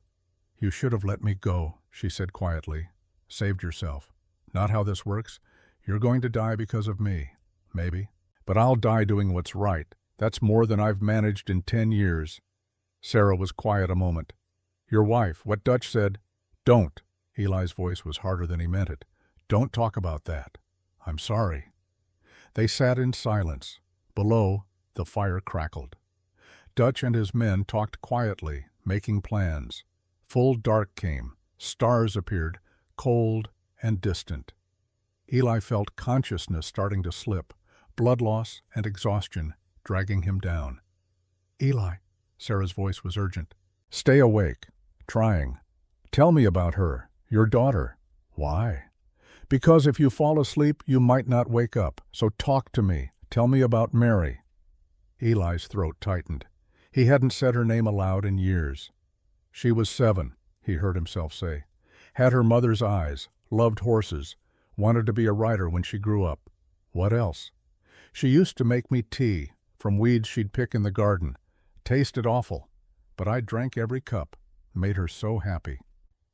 "You should have let me go," she said quietly. "Saved yourself. Not how this works. You're going to die because of me, maybe. But I'll die doing what's right. That's more than I've managed in 10 years. Sarah was quiet a moment. "Your wife, what Dutch said—" "Don't." Eli's voice was harder than he meant it. "Don't talk about that. I'm sorry." They sat in silence. Below, the fire crackled. Dutch and his men talked quietly, making plans. Full dark came. Stars appeared, cold and distant. Eli felt consciousness starting to slip, blood loss and exhaustion dragging him down. "Eli," Sarah's voice was urgent. "Stay awake. Trying. Tell me about her, your daughter." "Why?" "Because if you fall asleep, you might not wake up. So talk to me. Tell me about Mary." Eli's throat tightened. He hadn't said her name aloud in years. "She was 7, he heard himself say. "Had her mother's eyes, loved horses, wanted to be a writer when she grew up. What else? She used to make me tea, from weeds she'd pick in the garden. Tasted awful, but I drank every cup. Made her so happy."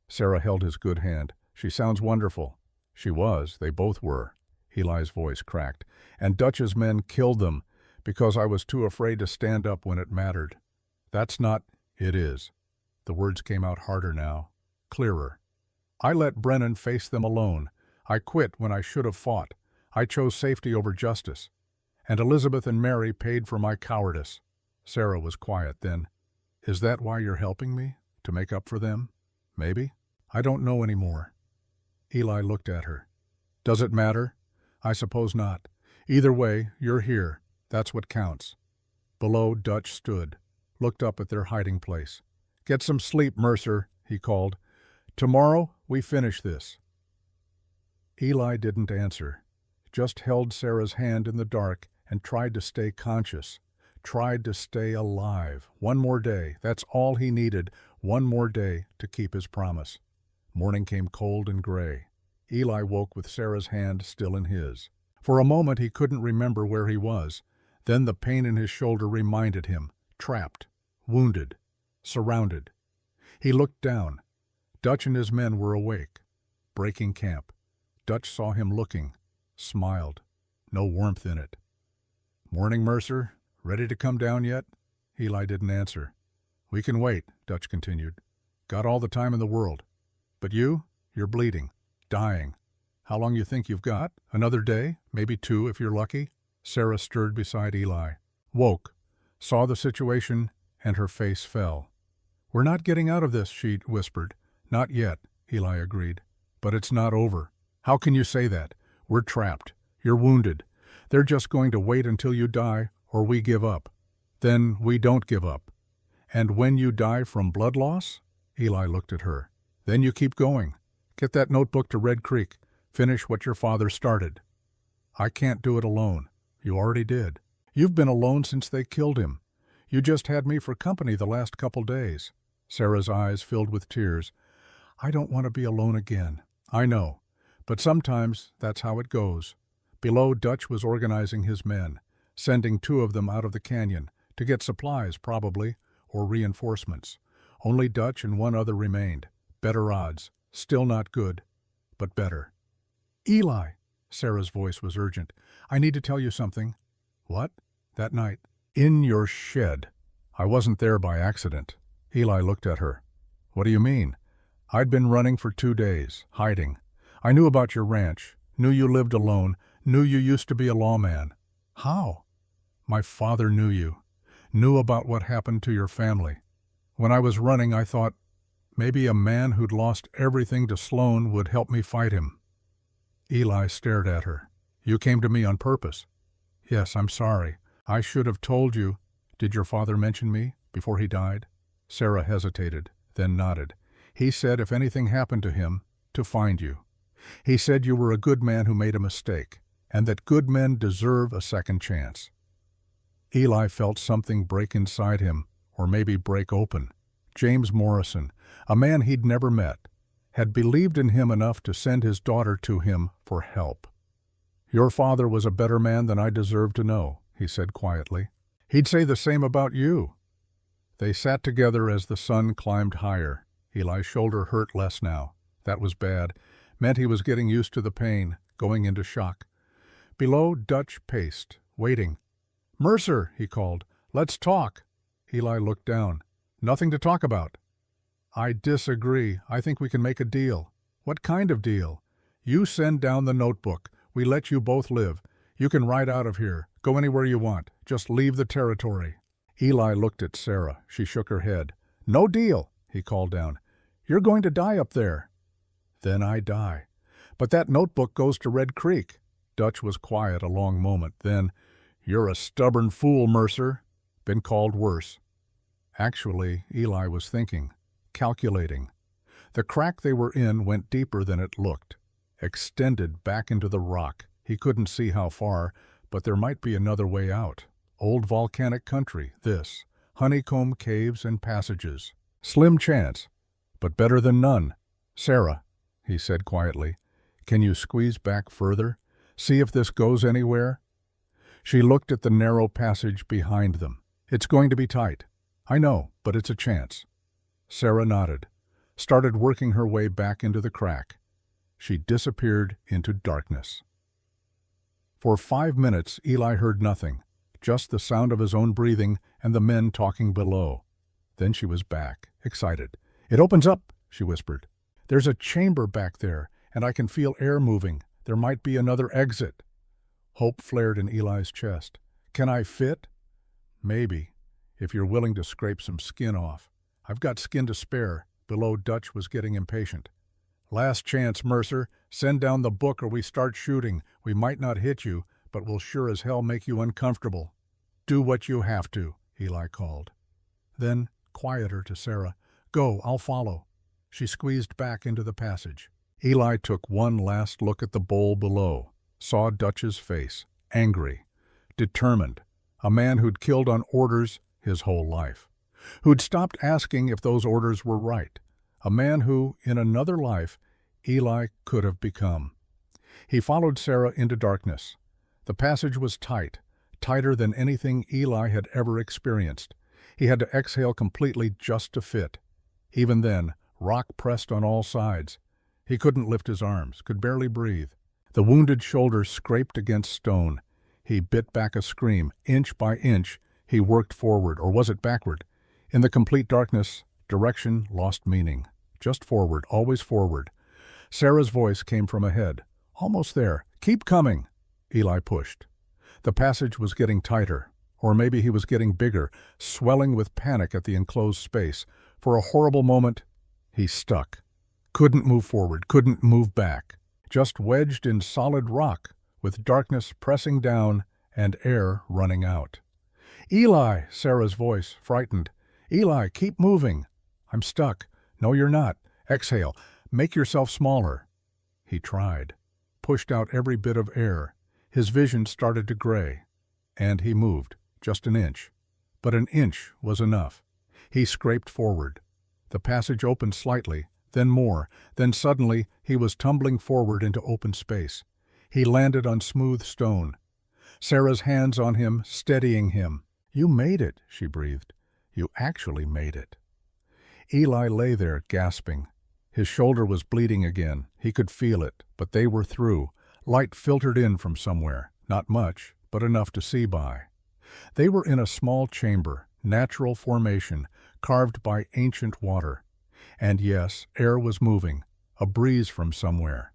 Sarah held his good hand. "She sounds wonderful." She was. They both were. Eli's voice cracked. "And Dutch's men killed them because I was too afraid to stand up when it mattered." "That's not—" "It is." The words came out harder now, clearer. "I let Brennan face them alone. I quit when I should have fought. I chose safety over justice. And Elizabeth and Mary paid for my cowardice." Sarah was quiet then. "Is that why you're helping me? To make up for them? Maybe? I don't know anymore." Eli looked at her. "Does it matter? I suppose not. Either way, you're here. That's what counts." Below, Dutch stood, looked up at their hiding place. "Get some sleep, Mercer," he called. "Tomorrow we finish this." Eli didn't answer, just held Sarah's hand in the dark and tried to stay conscious, tried to stay alive. One more day, that's all he needed, one more day to keep his promise. Morning came cold and gray. Eli woke with Sarah's hand still in his. For a moment he couldn't remember where he was. Then the pain in his shoulder reminded him, trapped, wounded, surrounded. He looked down. Dutch and his men were awake, breaking camp. Dutch saw him looking, smiled. No warmth in it. "Morning, Mercer. Ready to come down yet?" Eli didn't answer. "We can wait," Dutch continued. "Got all the time in the world. But you're bleeding, dying. How long you think you've got? Another day? Maybe 2 if you're lucky?" Sarah stirred beside Eli, woke, saw the situation, and her face fell. "We're not getting out of this," she whispered. "Not yet," Eli agreed. "But it's not over." "How can you say that? We're trapped. You're wounded. They're just going to wait until you die, or we give up. Then we don't give up. And when you die from blood loss?" Eli looked at her. "Then you keep going. Get that notebook to Red Creek. Finish what your father started." "I can't do it alone." "You already did. You've been alone since they killed him. You just had me for company the last couple days." Sarah's eyes filled with tears. "I don't want to be alone again. I know. But sometimes that's how it goes." Below, Dutch was organizing his men, sending 2 of them out of the canyon, to get supplies probably, or reinforcements. Only Dutch and 1 other remained. Better odds. Still not good, but better. Eli, Sarah's voice was urgent. I need to tell you something. What? That night. In your shed. I wasn't there by accident. Eli looked at her. What do you mean? I'd been running for 2 days, hiding. I knew about your ranch, knew you lived alone, knew you used to be a lawman. How? My father knew you, knew about what happened to your family. When I was running, I thought, maybe a man who'd lost everything to Sloan would help me fight him. Eli stared at her. You came to me on purpose. Yes, I'm sorry. I should have told you. Did your father mention me before he died? Sarah hesitated, then nodded. He said if anything happened to him, to find you. He said you were a good man who made a mistake, and that good men deserve a second chance. Eli felt something break inside him, or maybe break open. James Morrison, a man he'd never met, had believed in him enough to send his daughter to him for help. Your father was a better man than I deserve to know, he said quietly. He'd say the same about you. They sat together as the sun climbed higher. Eli's shoulder hurt less now. That was bad. Meant he was getting used to the pain, going into shock. Below, Dutch paced, waiting. Mercer, he called. Let's talk. Eli looked down. Nothing to talk about. I disagree. I think we can make a deal. What kind of deal? You send down the notebook. We let you both live. You can ride out of here. Go anywhere you want. Just leave the territory. Eli looked at Sarah. She shook her head. No deal, he called down. You're going to die up there. Then I die. But that notebook goes to Red Creek. Dutch was quiet a long moment. Then, you're a stubborn fool, Mercer. Been called worse. Actually, Eli was thinking, calculating. The crack they were in went deeper than it looked, extended back into the rock. He couldn't see how far, but there might be another way out. Old volcanic country, this. Honeycomb caves and passages. Slim chance, but better than none. Sarah, he said quietly, can you squeeze back further? See if this goes anywhere? She looked at the narrow passage behind them. It's going to be tight. I know, but it's a chance. Sarah nodded, started working her way back into the crack. She disappeared into darkness. For 5 minutes, Eli heard nothing, just the sound of his own breathing and the men talking below. Then she was back, excited. It opens up, she whispered. There's a chamber back there, and I can feel air moving. There might be another exit. Hope flared in Eli's chest. Can I fit? Maybe, if you're willing to scrape some skin off. I've got skin to spare. Below, Dutch was getting impatient. Last chance, Mercer. Send down the book or we start shooting. We might not hit you, but we'll sure as hell make you uncomfortable. Do what you have to, Eli called. Then, quieter to Sarah, go, I'll follow. She squeezed back into the passage. Eli took one last look at the bowl below, saw Dutch's face, angry, determined, a man who'd killed on orders his whole life, who'd stopped asking if those orders were right, a man who, in another life, Eli could have become. He followed Sarah into darkness. The passage was tight, tighter than anything Eli had ever experienced. He had to exhale completely just to fit. Even then, rock pressed on all sides. He couldn't lift his arms, could barely breathe. The wounded shoulder scraped against stone. He bit back a scream. Inch by inch, he worked forward, or was it backward? In the complete darkness, direction lost meaning. Just forward, always forward. Sarah's voice came from ahead. Almost there. Keep coming. Eli pushed. The passage was getting tighter, or maybe he was getting bigger, swelling with panic at the enclosed space. For a horrible moment, he stuck. Couldn't move forward, couldn't move back. Just wedged in solid rock, with darkness pressing down and air running out. Eli, Sarah's voice, frightened. Eli, keep moving. I'm stuck. No, you're not. Exhale. Make yourself smaller. He tried. Pushed out every bit of air. His vision started to gray. And he moved, just an inch. But an inch was enough. He scraped forward. The passage opened slightly, then more. Then suddenly he was tumbling forward into open space. He landed on smooth stone. Sarah's hands on him, steadying him. You made it, she breathed. You actually made it. Eli lay there, gasping. His shoulder was bleeding again. He could feel it, but they were through. Light filtered in from somewhere. Not much, but enough to see by. They were in a small chamber, natural formation, carved by ancient water. And yes, air was moving, a breeze from somewhere.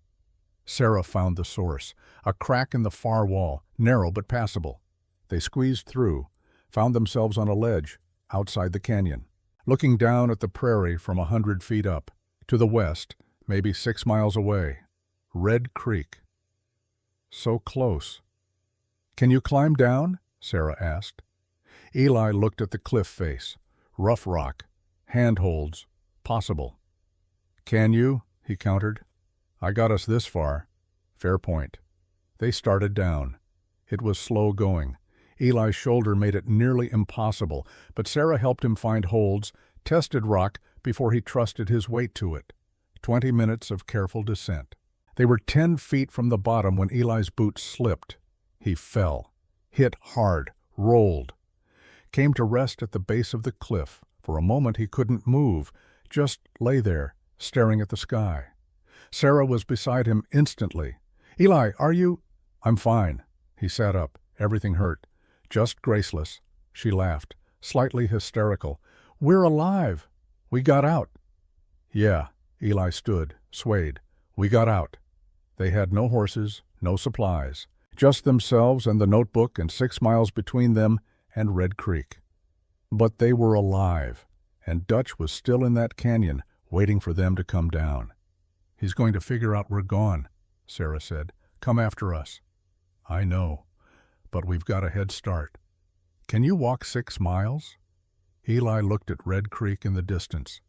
Sarah found the source, a crack in the far wall, narrow but passable. They squeezed through, found themselves on a ledge, outside the canyon, looking down at the prairie from 100 feet up. To the west, maybe 6 miles away, Red Creek. So close. "Can you climb down?" Sarah asked. Eli looked at the cliff face. Rough rock, handholds, possible. "Can you?" he countered. "I got us this far." Fair point. They started down. It was slow going. Eli's shoulder made it nearly impossible, but Sarah helped him find holds, tested rock before he trusted his weight to it. 20 minutes of careful descent. They were 10 feet from the bottom when Eli's boot slipped. He fell, hit hard, rolled. Came to rest at the base of the cliff. For a moment he couldn't move, just lay there, staring at the sky. Sarah was beside him instantly. "Eli, are you—" "I'm fine." He sat up. Everything hurt. Just graceless. She laughed, slightly hysterical. "We're alive. We got out." "Yeah." Eli stood, swayed. "We got out." They had no horses, no supplies. Just themselves and the notebook and 6 miles between them and Red Creek. But they were alive, and Dutch was still in that canyon, waiting for them to come down. "He's going to figure out we're gone," Sarah said. "Come after us." "I know, but we've got a head start." "Can you walk 6 miles?" Eli looked at Red Creek in the distance,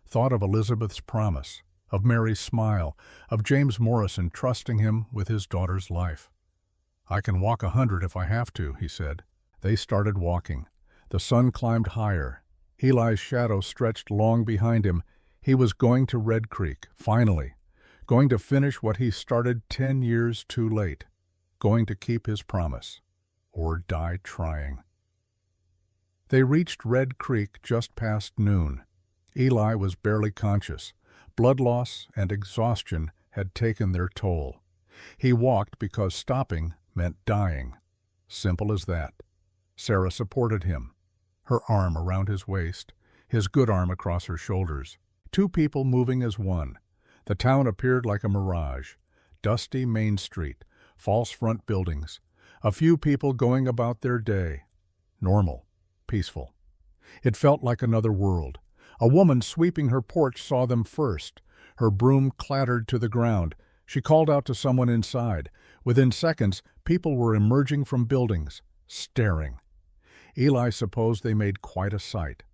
thought of Elizabeth's promise, of Mary's smile, of James Morrison trusting him with his daughter's life. "I can walk 100 if I have to," he said. They started walking. The sun climbed higher. Eli's shadow stretched long behind him. He was going to Red Creek, finally. Going to finish what he started 10 years too late. Going to keep his promise. Or die trying. They reached Red Creek just past noon. Eli was barely conscious. Blood loss and exhaustion had taken their toll. He walked because stopping meant dying. Simple as that. Sarah supported him, her arm around his waist, his good arm across her shoulders. 2 people moving as one. The town appeared like a mirage. Dusty Main Street, false front buildings, a few people going about their day. Normal, peaceful. It felt like another world. A woman sweeping her porch saw them first. Her broom clattered to the ground. She called out to someone inside. Within seconds, people were emerging from buildings, staring. Eli supposed they made quite a sight.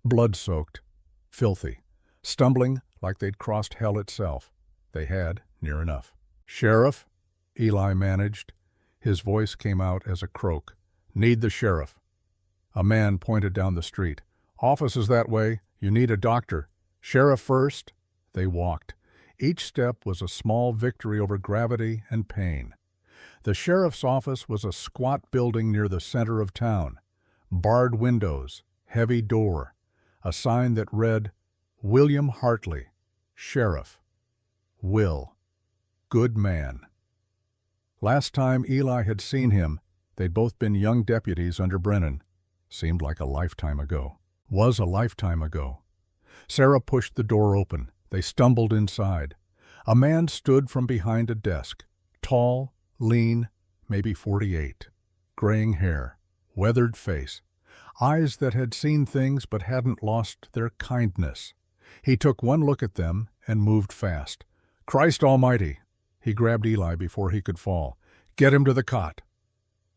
Blood-soaked, filthy, stumbling like they'd crossed hell itself. They had, near enough. "Sheriff?" Eli managed. His voice came out as a croak. "Need the sheriff." A man pointed down the street. "Office is that way. You need a doctor. Sheriff first." They walked. Each step was a small victory over gravity and pain. The sheriff's office was a squat building near the center of town. Barred windows, heavy door, a sign that read, "William Hartley, Sheriff. Will. Good man." Last time Eli had seen him, they'd both been young deputies under Brennan. Seemed like a lifetime ago. Was a lifetime ago. Sarah pushed the door open. They stumbled inside. A man stood from behind a desk. Tall, lean, maybe 48. Graying hair. Weathered face. Eyes that had seen things but hadn't lost their kindness. He took one look at them and moved fast. "Christ almighty!" He grabbed Eli before he could fall. "Get him to the cot."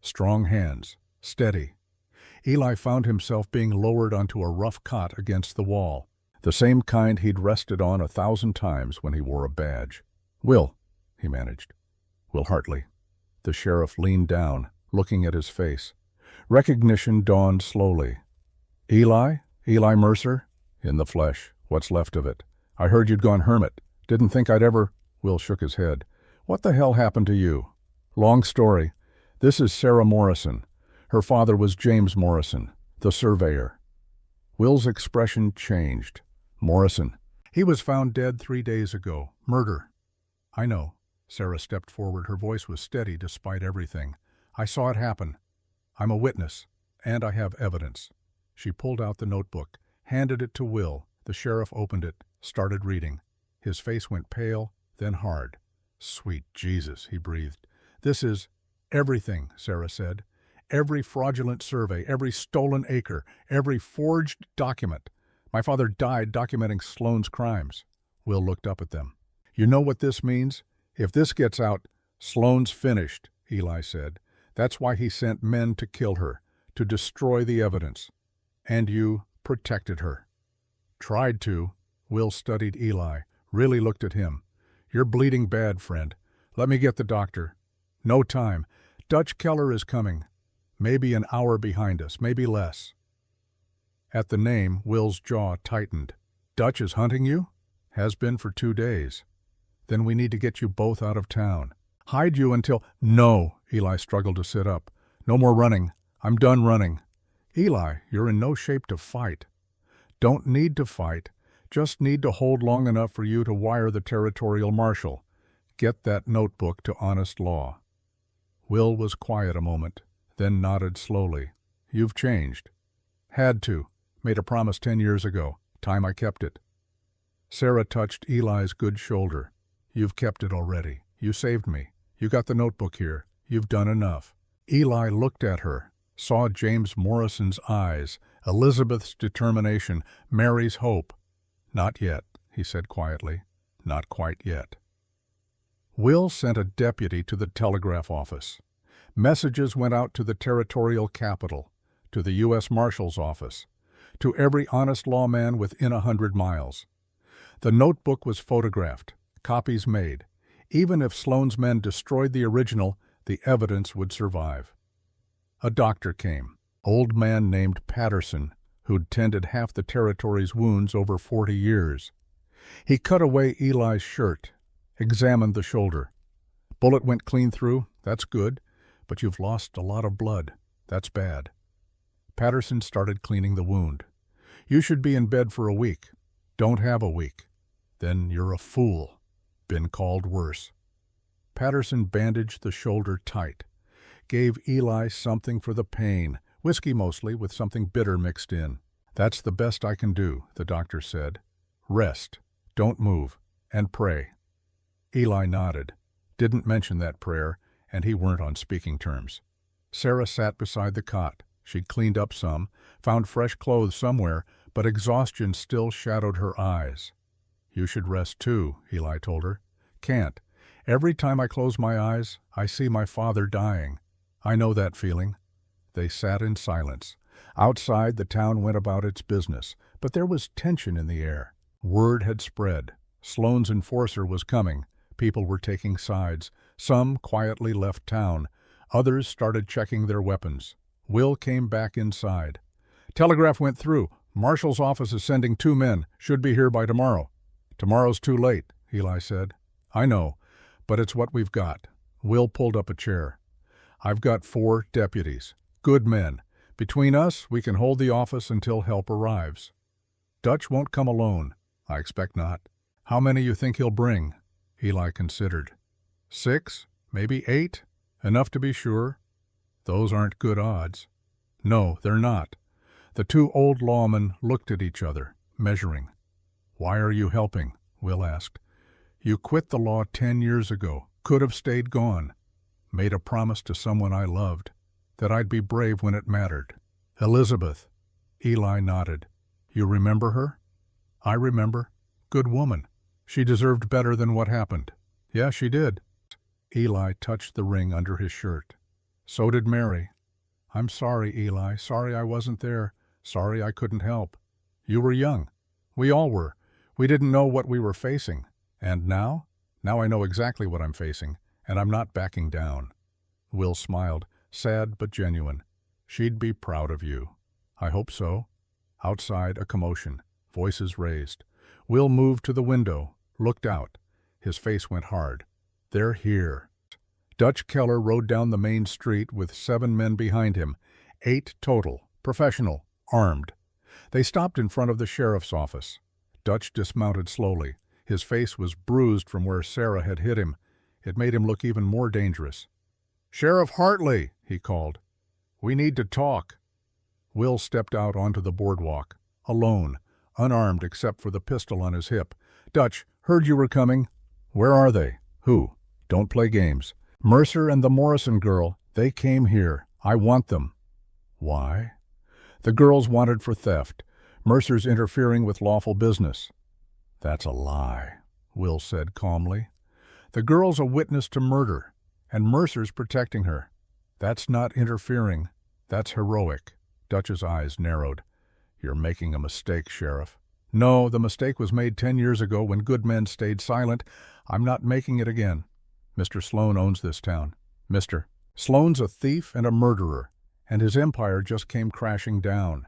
Strong hands. Steady. Eli found himself being lowered onto a rough cot against the wall. The same kind he'd rested on 1,000 times when he wore a badge. "Will," he managed. "Will Hartley." The sheriff leaned down, looking at his face. Recognition dawned slowly. "Eli? Eli Mercer?" "In the flesh. What's left of it. I heard you'd gone hermit. Didn't think I'd ever—" Will shook his head. "What the hell happened to you?" "Long story. This is Sarah Morrison. Her father was James Morrison, the surveyor." Will's expression changed. "Morrison. He was found dead 3 days ago. Murder. I know. Sarah stepped forward. Her voice was steady despite everything. I saw it happen. I'm a witness, and I have evidence. She pulled out the notebook, handed it to Will. The sheriff opened it, started reading. His face went pale, then hard. Sweet Jesus, he breathed. This is everything, Sarah said. Every fraudulent survey, every stolen acre, every forged document. My father died documenting Sloane's crimes. Will looked up at them. You know what this means? If this gets out, Sloane's finished, Eli said. That's why he sent men to kill her, to destroy the evidence. And you protected her. Tried to. Will studied Eli, really looked at him. You're bleeding bad, friend. Let me get the doctor. No time. Dutch Keller is coming. Maybe an hour behind us, maybe less. At the name, Will's jaw tightened. Dutch is hunting you? Has been for 2 days. Then we need to get you both out of town. Hide you until— No, Eli struggled to sit up. No more running. I'm done running. Eli, you're in no shape to fight. Don't need to fight. Just need to hold long enough for you to wire the territorial marshal. Get that notebook to Honest Law. Will was quiet a moment, then nodded slowly. You've changed. Had to. Made a promise 10 years ago. Time I kept it. Sarah touched Eli's good shoulder. You've kept it already. You saved me. You got the notebook here. You've done enough. Eli looked at her, saw James Morrison's eyes, Elizabeth's determination, Mary's hope. Not yet, he said quietly. Not quite yet. Will sent a deputy to the telegraph office. Messages went out to the territorial capital, to the U.S. Marshal's office, to every honest lawman within 100 miles. The notebook was photographed, copies made. Even if Sloane's men destroyed the original, the evidence would survive. A doctor came, old man named Patterson, who'd tended half the territory's wounds over 40 years. He cut away Eli's shirt, examined the shoulder. Bullet went clean through, that's good, but you've lost a lot of blood, that's bad. Patterson started cleaning the wound. You should be in bed for a week. Don't have a week. Then you're a fool. Been called worse. Patterson bandaged the shoulder tight, gave Eli something for the pain, whiskey mostly with something bitter mixed in. That's the best I can do, the doctor said. Rest, don't move, and pray. Eli nodded, didn't mention that prayer, and he weren't on speaking terms. Sarah sat beside the cot. She'd cleaned up some, found fresh clothes somewhere, but exhaustion still shadowed her eyes. You should rest too, Eli told her. Can't. Every time I close my eyes, I see my father dying. I know that feeling. They sat in silence. Outside, the town went about its business, but there was tension in the air. Word had spread. Sloane's enforcer was coming. People were taking sides. Some quietly left town. Others started checking their weapons. Will came back inside. Telegraph went through. Marshal's office is sending 2 men. Should be here by tomorrow. Tomorrow's too late, Eli said. I know, but it's what we've got. Will pulled up a chair. I've got 4 deputies. Good men. Between us, we can hold the office until help arrives. Dutch won't come alone. I expect not. How many you think he'll bring? Eli considered. 6, maybe 8. Enough to be sure. Those aren't good odds. No, they're not. The 2 old lawmen looked at each other, measuring. Why are you helping? Will asked. You quit the law 10 years ago. Could have stayed gone. Made a promise to someone I loved, that I'd be brave when it mattered. Elizabeth. Eli nodded. You remember her? I remember. Good woman. She deserved better than what happened. Yeah, she did. Eli touched the ring under his shirt. So did Mary. I'm sorry, Eli. Sorry I wasn't there. Sorry I couldn't help. You were young. We all were. We didn't know what we were facing. And now? Now I know exactly what I'm facing, and I'm not backing down. Will smiled, sad but genuine. She'd be proud of you. I hope so. Outside, a commotion. Voices raised. Will moved to the window, looked out. His face went hard. They're here. Dutch Keller rode down the main street with 7 men behind him, 8 total, professional, armed. They stopped in front of the sheriff's office. Dutch dismounted slowly. His face was bruised from where Sarah had hit him. It made him look even more dangerous. "Sheriff Hartley," he called. "We need to talk." Will stepped out onto the boardwalk, alone, unarmed except for the pistol on his hip. "Dutch, heard you were coming." "Where are they?" "Who?" "Don't play games." "Mercer and the Morrison girl. They came here. I want them." "Why?" "The girl's wanted for theft. Mercer's interfering with lawful business." "That's a lie," Will said calmly. "The girl's a witness to murder, and Mercer's protecting her. That's not interfering. That's heroic." Dutch's eyes narrowed. "You're making a mistake, Sheriff." "No, the mistake was made 10 years ago when good men stayed silent. I'm not making it again. Mr. Sloan owns this town. Mr. Sloan's a thief and a murderer, and his empire just came crashing down."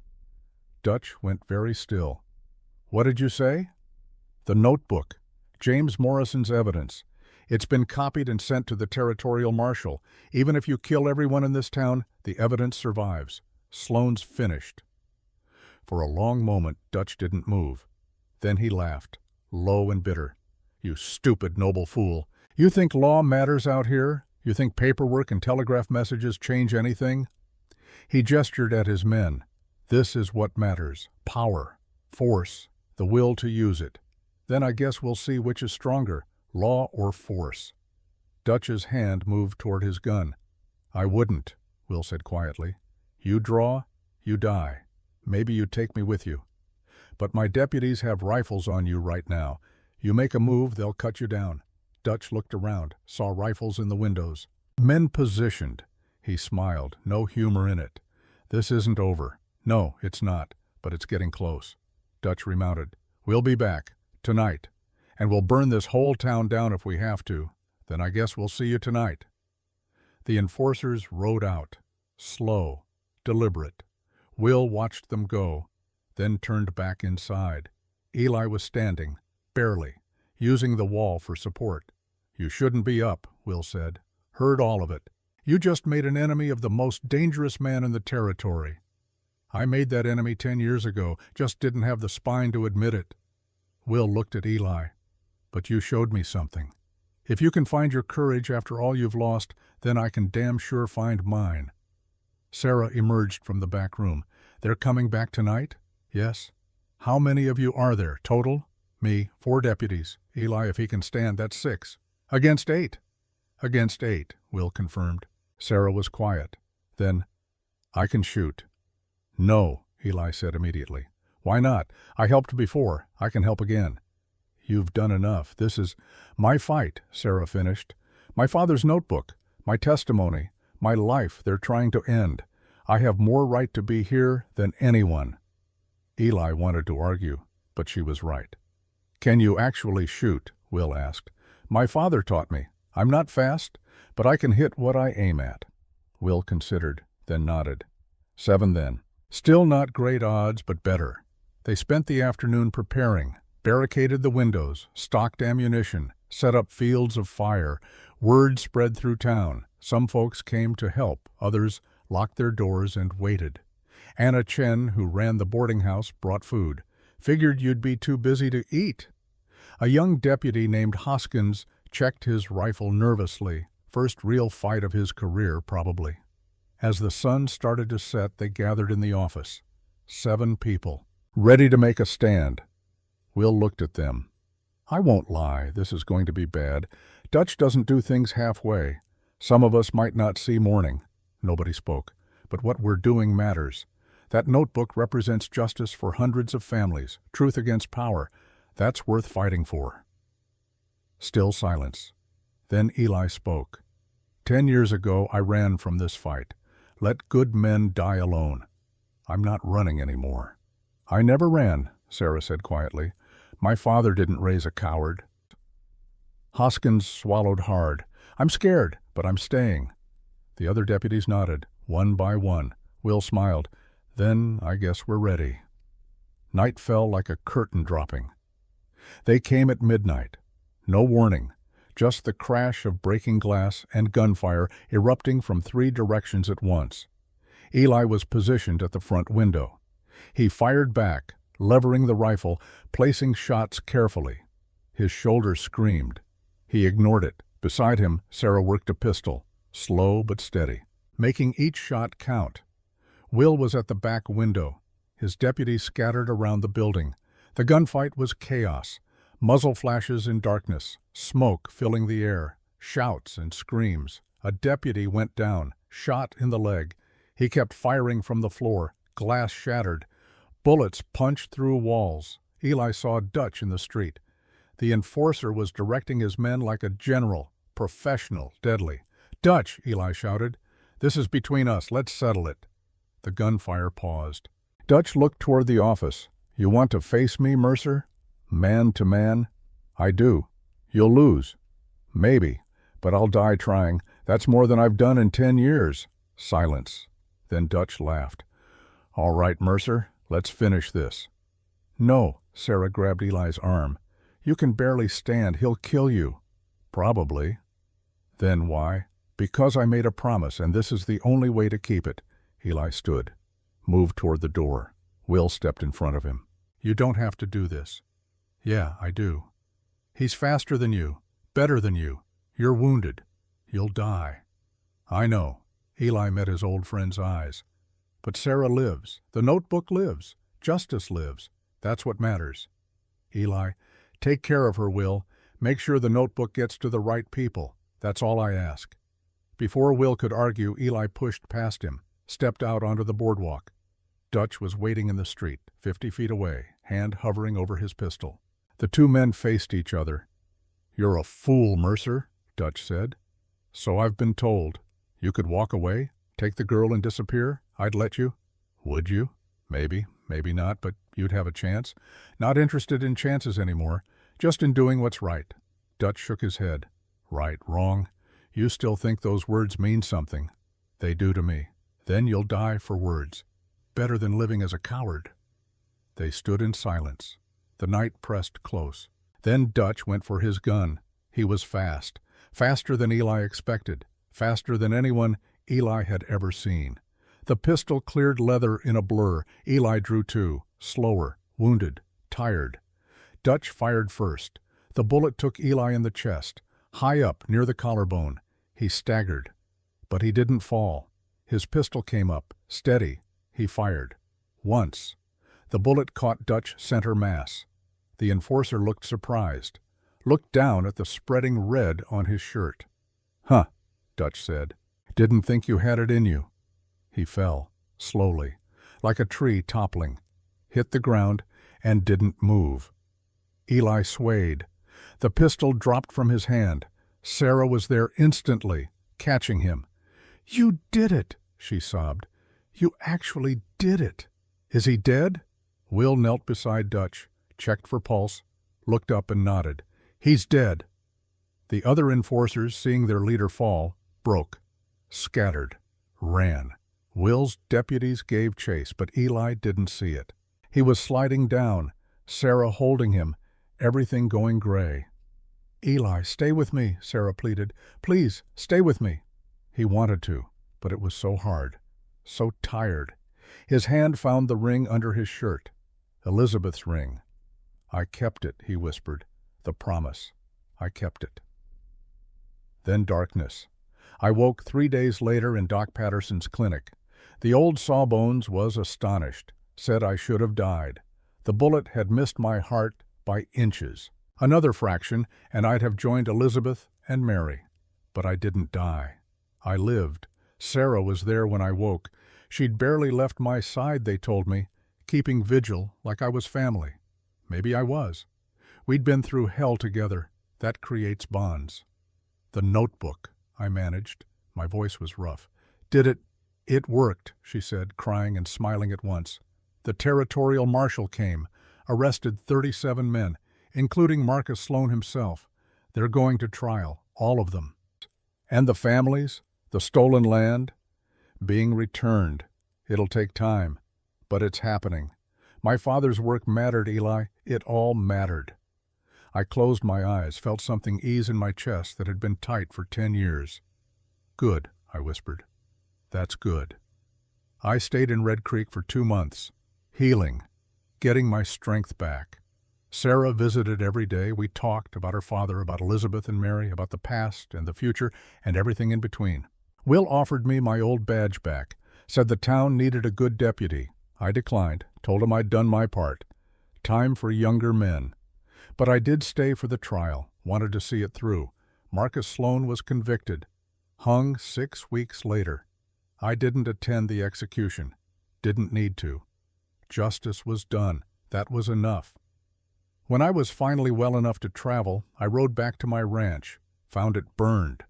Dutch went very still. "What did you say?" "The notebook. James Morrison's evidence. It's been copied and sent to the territorial marshal. Even if you kill everyone in this town, the evidence survives. Sloan's finished." For a long moment, Dutch didn't move. Then he laughed, low and bitter. "You stupid, noble fool. You think law matters out here? You think paperwork and telegraph messages change anything?" He gestured at his men. "This is what matters. Power, force, the will to use it. Then I guess we'll see which is stronger, law or force." Dutch's hand moved toward his gun. "I wouldn't," Will said quietly. "You draw, you die. Maybe you take me with you. But my deputies have rifles on you right now. You make a move, they'll cut you down." Dutch looked around, saw rifles in the windows. "Men positioned." He smiled, no humor in it. "This isn't over. No, it's not, but it's getting close." Dutch remounted. "We'll be back. Tonight. And we'll burn this whole town down if we have to. Then I guess we'll see you tonight." The enforcers rode out. Slow, deliberate. Will watched them go, then turned back inside. Eli was standing, barely, using the wall for support. "You shouldn't be up," Will said. "Heard all of it. You just made an enemy of the most dangerous man in the territory." "I made that enemy 10 years ago, just didn't have the spine to admit it." Will looked at Eli. "But you showed me something. If you can find your courage after all you've lost, then I can damn sure find mine." Sarah emerged from the back room. "They're coming back tonight?" "Yes." "How many of you are there, total?" "Me, 4 deputies. Eli, if he can stand, that's 6. "Against 8. "Against 8, Will confirmed. Sarah was quiet. Then, "I can shoot." "No," Eli said immediately. "Why not? I helped before. I can help again." "You've done enough. This is my fight," Sarah finished. "My father's notebook, my testimony, my life they're trying to end. I have more right to be here than anyone." Eli wanted to argue, but she was right. "Can you actually shoot?" Will asked. "My father taught me. I'm not fast, but I can hit what I aim at." Will considered, then nodded. 7 then. Still not great odds, but better. They spent the afternoon preparing, barricaded the windows, stocked ammunition, set up fields of fire. Word spread through town. Some folks came to help, others locked their doors and waited. Anna Chen, who ran the boarding house, brought food. "Figured you'd be too busy to eat." A young deputy named Hoskins checked his rifle nervously, first real fight of his career, probably. As the sun started to set, they gathered in the office. 7 people, ready to make a stand. Will looked at them. "I won't lie, this is going to be bad. Dutch doesn't do things halfway. Some of us might not see morning." Nobody spoke. "But what we're doing matters. That notebook represents justice for hundreds of families, truth against power. That's worth fighting for." Still silence. Then Eli spoke. 10 years ago, I ran from this fight. Let good men die alone. I'm not running anymore." "I never ran," Sarah said quietly. "My father didn't raise a coward." Hoskins swallowed hard. "I'm scared, but I'm staying." The other deputies nodded, one by one. Will smiled. "Then I guess we're ready." Night fell like a curtain dropping. They came at midnight. No warning, just the crash of breaking glass and gunfire erupting from 3 directions at once. Eli was positioned at the front window. He fired back, levering the rifle, placing shots carefully. His shoulder screamed. He ignored it. Beside him, Sarah worked a pistol, slow but steady, making each shot count. Will was at the back window, his deputies scattered around the building. The gunfight was chaos. Muzzle flashes in darkness, smoke filling the air, shouts and screams. A deputy went down, shot in the leg. He kept firing from the floor. Glass shattered. Bullets punched through walls. Eli saw Dutch in the street. The enforcer was directing his men like a general, professional, deadly. "Dutch," Eli shouted. "This is between us. Let's settle it." The gunfire paused. Dutch looked toward the office. "You want to face me, Mercer? Man to man?" "I do. You'll lose." "Maybe, but I'll die trying. That's more than I've done in 10 years. Silence. Then Dutch laughed. "All right, Mercer, let's finish this." "No," Sarah grabbed Eli's arm. "You can barely stand. He'll kill you." "Probably." "Then why?" "Because I made a promise, and this is the only way to keep it." Eli stood, moved toward the door. Will stepped in front of him. "You don't have to do this." "Yeah, I do. He's faster than you, better than you. You're wounded. You'll die." "I know." Eli met his old friend's eyes. "But Sarah lives. The notebook lives. Justice lives. That's what matters." "Eli, take care of her, Will. Make sure the notebook gets to the right people. That's all I ask." Before Will could argue, Eli pushed past him, stepped out onto the boardwalk. Dutch was waiting in the street, 50 feet away, hand hovering over his pistol. The two men faced each other. "You're a fool, Mercer," Dutch said. "So I've been told. You could walk away, take the girl and disappear? I'd let you." "Would you?" "Maybe, maybe not, but you'd have a chance. Not interested in chances anymore, just in doing what's right." Dutch shook his head. "Right, wrong. You still think those words mean something. They do to me. Then you'll die for words. Better than living as a coward." They stood in silence. The night pressed close. Then Dutch went for his gun. He was fast, faster than Eli expected, faster than anyone Eli had ever seen. The pistol cleared leather in a blur. Eli drew too, slower, wounded, tired. Dutch fired first. The bullet took Eli in the chest, high up near the collarbone. He staggered, but he didn't fall. His pistol came up, steady. He fired. Once. The bullet caught Dutch center mass. The enforcer looked surprised, looked down at the spreading red on his shirt. "Huh," Dutch said. "Didn't think you had it in you." He fell, slowly, like a tree toppling, hit the ground, and didn't move. Eli swayed. The pistol dropped from his hand. Sarah was there instantly, catching him. "You did it," she sobbed. "You actually did it. Is he dead?" Will knelt beside Dutch, checked for pulse, looked up and nodded. "He's dead." The other enforcers, seeing their leader fall, broke, scattered, ran. Will's deputies gave chase, but Eli didn't see it. He was sliding down, Sarah holding him, everything going gray. "Eli, stay with me," Sarah pleaded. "Please, stay with me." He wanted to, but it was so hard, so tired. His hand found the ring under his shirt. Elizabeth's ring. "I kept it," he whispered. "The promise. I kept it." Then darkness. I woke 3 days later in Doc Patterson's clinic. The old Sawbones was astonished, said I should have died. The bullet had missed my heart by inches. Another fraction, and I'd have joined Elizabeth and Mary. But I didn't die. I lived. Sarah was there when I woke. She'd barely left my side, they told me, keeping vigil like I was family. Maybe I was. We'd been through hell together. That creates bonds. "The notebook," I managed. My voice was rough. "Did it?" "It worked," she said, crying and smiling at once. "The territorial marshal came, arrested 37 men, including Marcus Sloan himself. They're going to trial, all of them. And the families, the stolen land, being returned. It'll take time, but it's happening. My father's work mattered, Eli. It all mattered." I closed my eyes, felt something ease in my chest that had been tight for 10 years. "Good," I whispered. "That's good." I stayed in Red Creek for 2 months, healing, getting my strength back. Sarah visited every day. We talked about her father, about Elizabeth and Mary, about the past and the future, and everything in between. Will offered me my old badge back, said the town needed a good deputy. I declined, told him I'd done my part. Time for younger men. But I did stay for the trial, wanted to see it through. Marcus Sloan was convicted, hung 6 weeks later. I didn't attend the execution, didn't need to. Justice was done. That was enough. When I was finally well enough to travel, I rode back to my ranch, found it burned.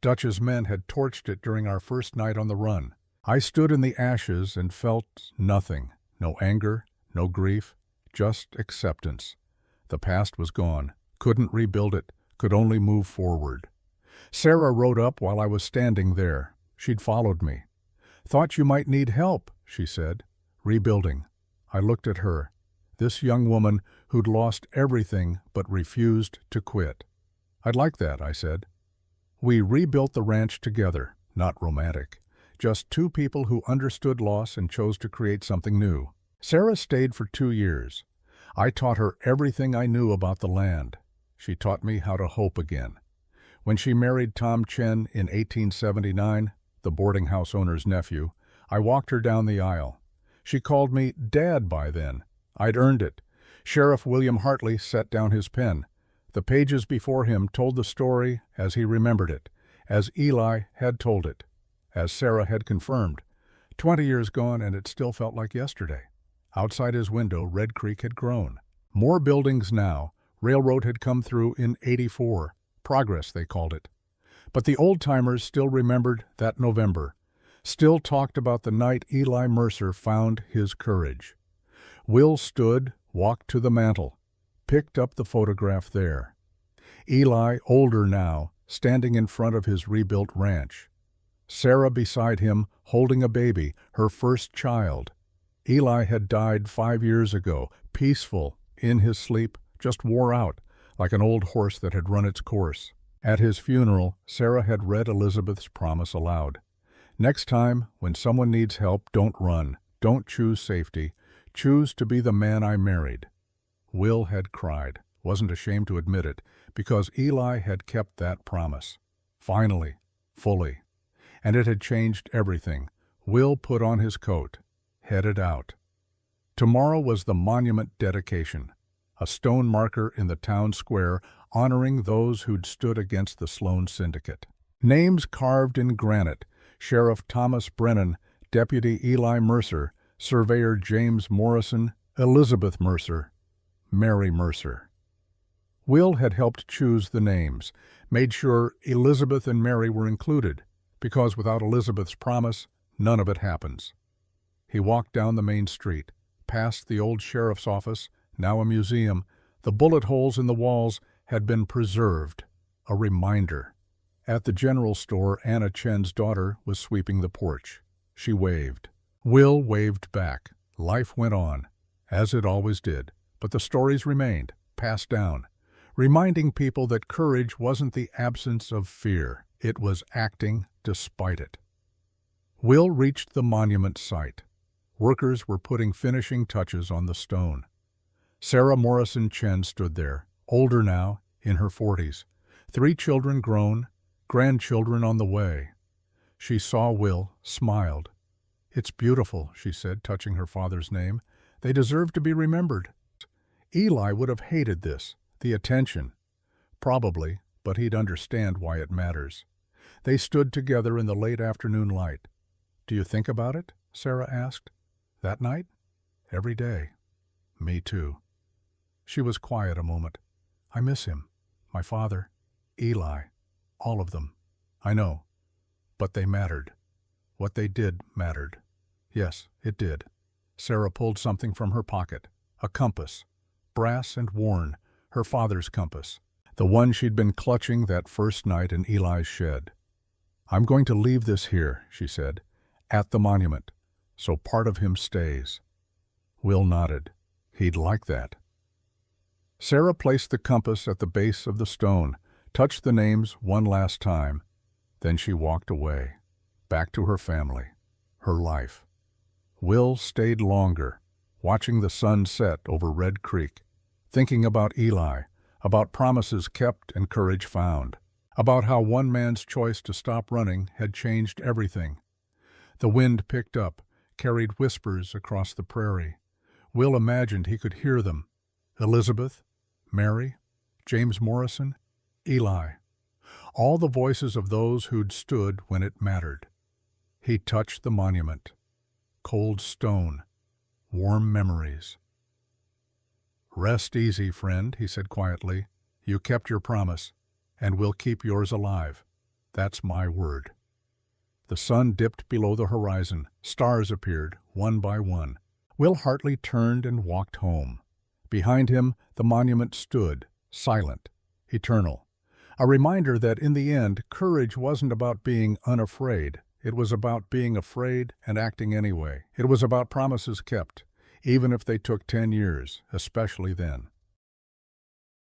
Dutch's men had torched it during our first night on the run. I stood in the ashes and felt nothing, no anger, no grief, just acceptance. The past was gone, couldn't rebuild it, could only move forward. Sarah rode up while I was standing there. She'd followed me. "Thought you might need help," she said. "Rebuilding." I looked at her, this young woman who'd lost everything but refused to quit. "I'd like that," I said. We rebuilt the ranch together, not romantic. Just two people who understood loss and chose to create something new. Sarah stayed for 2 years. I taught her everything I knew about the land. She taught me how to hope again. When she married Tom Chen in 1879, the boarding house owner's nephew, I walked her down the aisle. She called me Dad by then. I'd earned it. Sheriff William Hartley set down his pen. The pages before him told the story as he remembered it, as Eli had told it, as Sarah had confirmed. 20 years gone, and it still felt like yesterday. Outside his window, Red Creek had grown. More buildings now. Railroad had come through in '84. Progress, they called it. But the old-timers still remembered that November, still talked about the night Eli Mercer found his courage. Will stood, walked to the mantel, picked up the photograph there. Eli, older now, standing in front of his rebuilt ranch. Sarah beside him, holding a baby, her first child. Eli had died 5 years ago, peaceful, in his sleep, just wore out, like an old horse that had run its course. At his funeral, Sarah had read Elizabeth's promise aloud. "Next time, when someone needs help, don't run. Don't choose safety. Choose to be the man I married." Will had cried, wasn't ashamed to admit it, because Eli had kept that promise. Finally, fully. And it had changed everything. Will put on his coat, headed out. Tomorrow was the monument dedication, a stone marker in the town square honoring those who'd stood against the Sloan Syndicate. Names carved in granite: Sheriff Thomas Brennan, Deputy Eli Mercer, Surveyor James Morrison, Elizabeth Mercer, Mary Mercer. Will had helped choose the names, made sure Elizabeth and Mary were included, because without Elizabeth's promise, none of it happens. He walked down the main street, past the old sheriff's office, now a museum. The bullet holes in the walls had been preserved, a reminder. At the general store, Anna Chen's daughter was sweeping the porch. She waved. Will waved back. Life went on, as it always did, but the stories remained, passed down, reminding people that courage wasn't the absence of fear. It was acting despite it. Will reached the monument site. Workers were putting finishing touches on the stone. Sarah Morrison Chen stood there, older now, in her 40s. 3 children grown, grandchildren on the way. She saw Will, smiled. "It's beautiful," she said, touching her father's name. "They deserve to be remembered." Eli would have hated this, the attention. Probably, but he'd understand why it matters. They stood together in the late afternoon light. "Do you think about it?" Sarah asked. "That night?" "Every day." "Me too." She was quiet a moment. "I miss him. My father. Eli. All of them. I know. But they mattered. What they did mattered." "Yes, it did." Sarah pulled something from her pocket. A compass. Brass and worn. Her father's compass. The one she'd been clutching that first night in Eli's shed. "I'm going to leave this here," she said, "at the monument, so part of him stays." Will nodded. He'd like that. Sarah placed the compass at the base of the stone, touched the names one last time. Then she walked away, back to her family, her life. Will stayed longer, watching the sun set over Red Creek, thinking about Eli, about promises kept and courage found, about how one man's choice to stop running had changed everything. The wind picked up, carried whispers across the prairie. Will imagined he could hear them. Elizabeth, Mary, James Morrison, Eli. All the voices of those who'd stood when it mattered. He touched the monument. Cold stone. Warm memories. "Rest easy, friend," he said quietly. "You kept your promise, and we'll keep yours alive. That's my word." The sun dipped below the horizon. Stars appeared, one by one. Will Hartley turned and walked home. Behind him, the monument stood, silent, eternal. A reminder that in the end, courage wasn't about being unafraid. It was about being afraid and acting anyway. It was about promises kept, even if they took 10 years, especially then.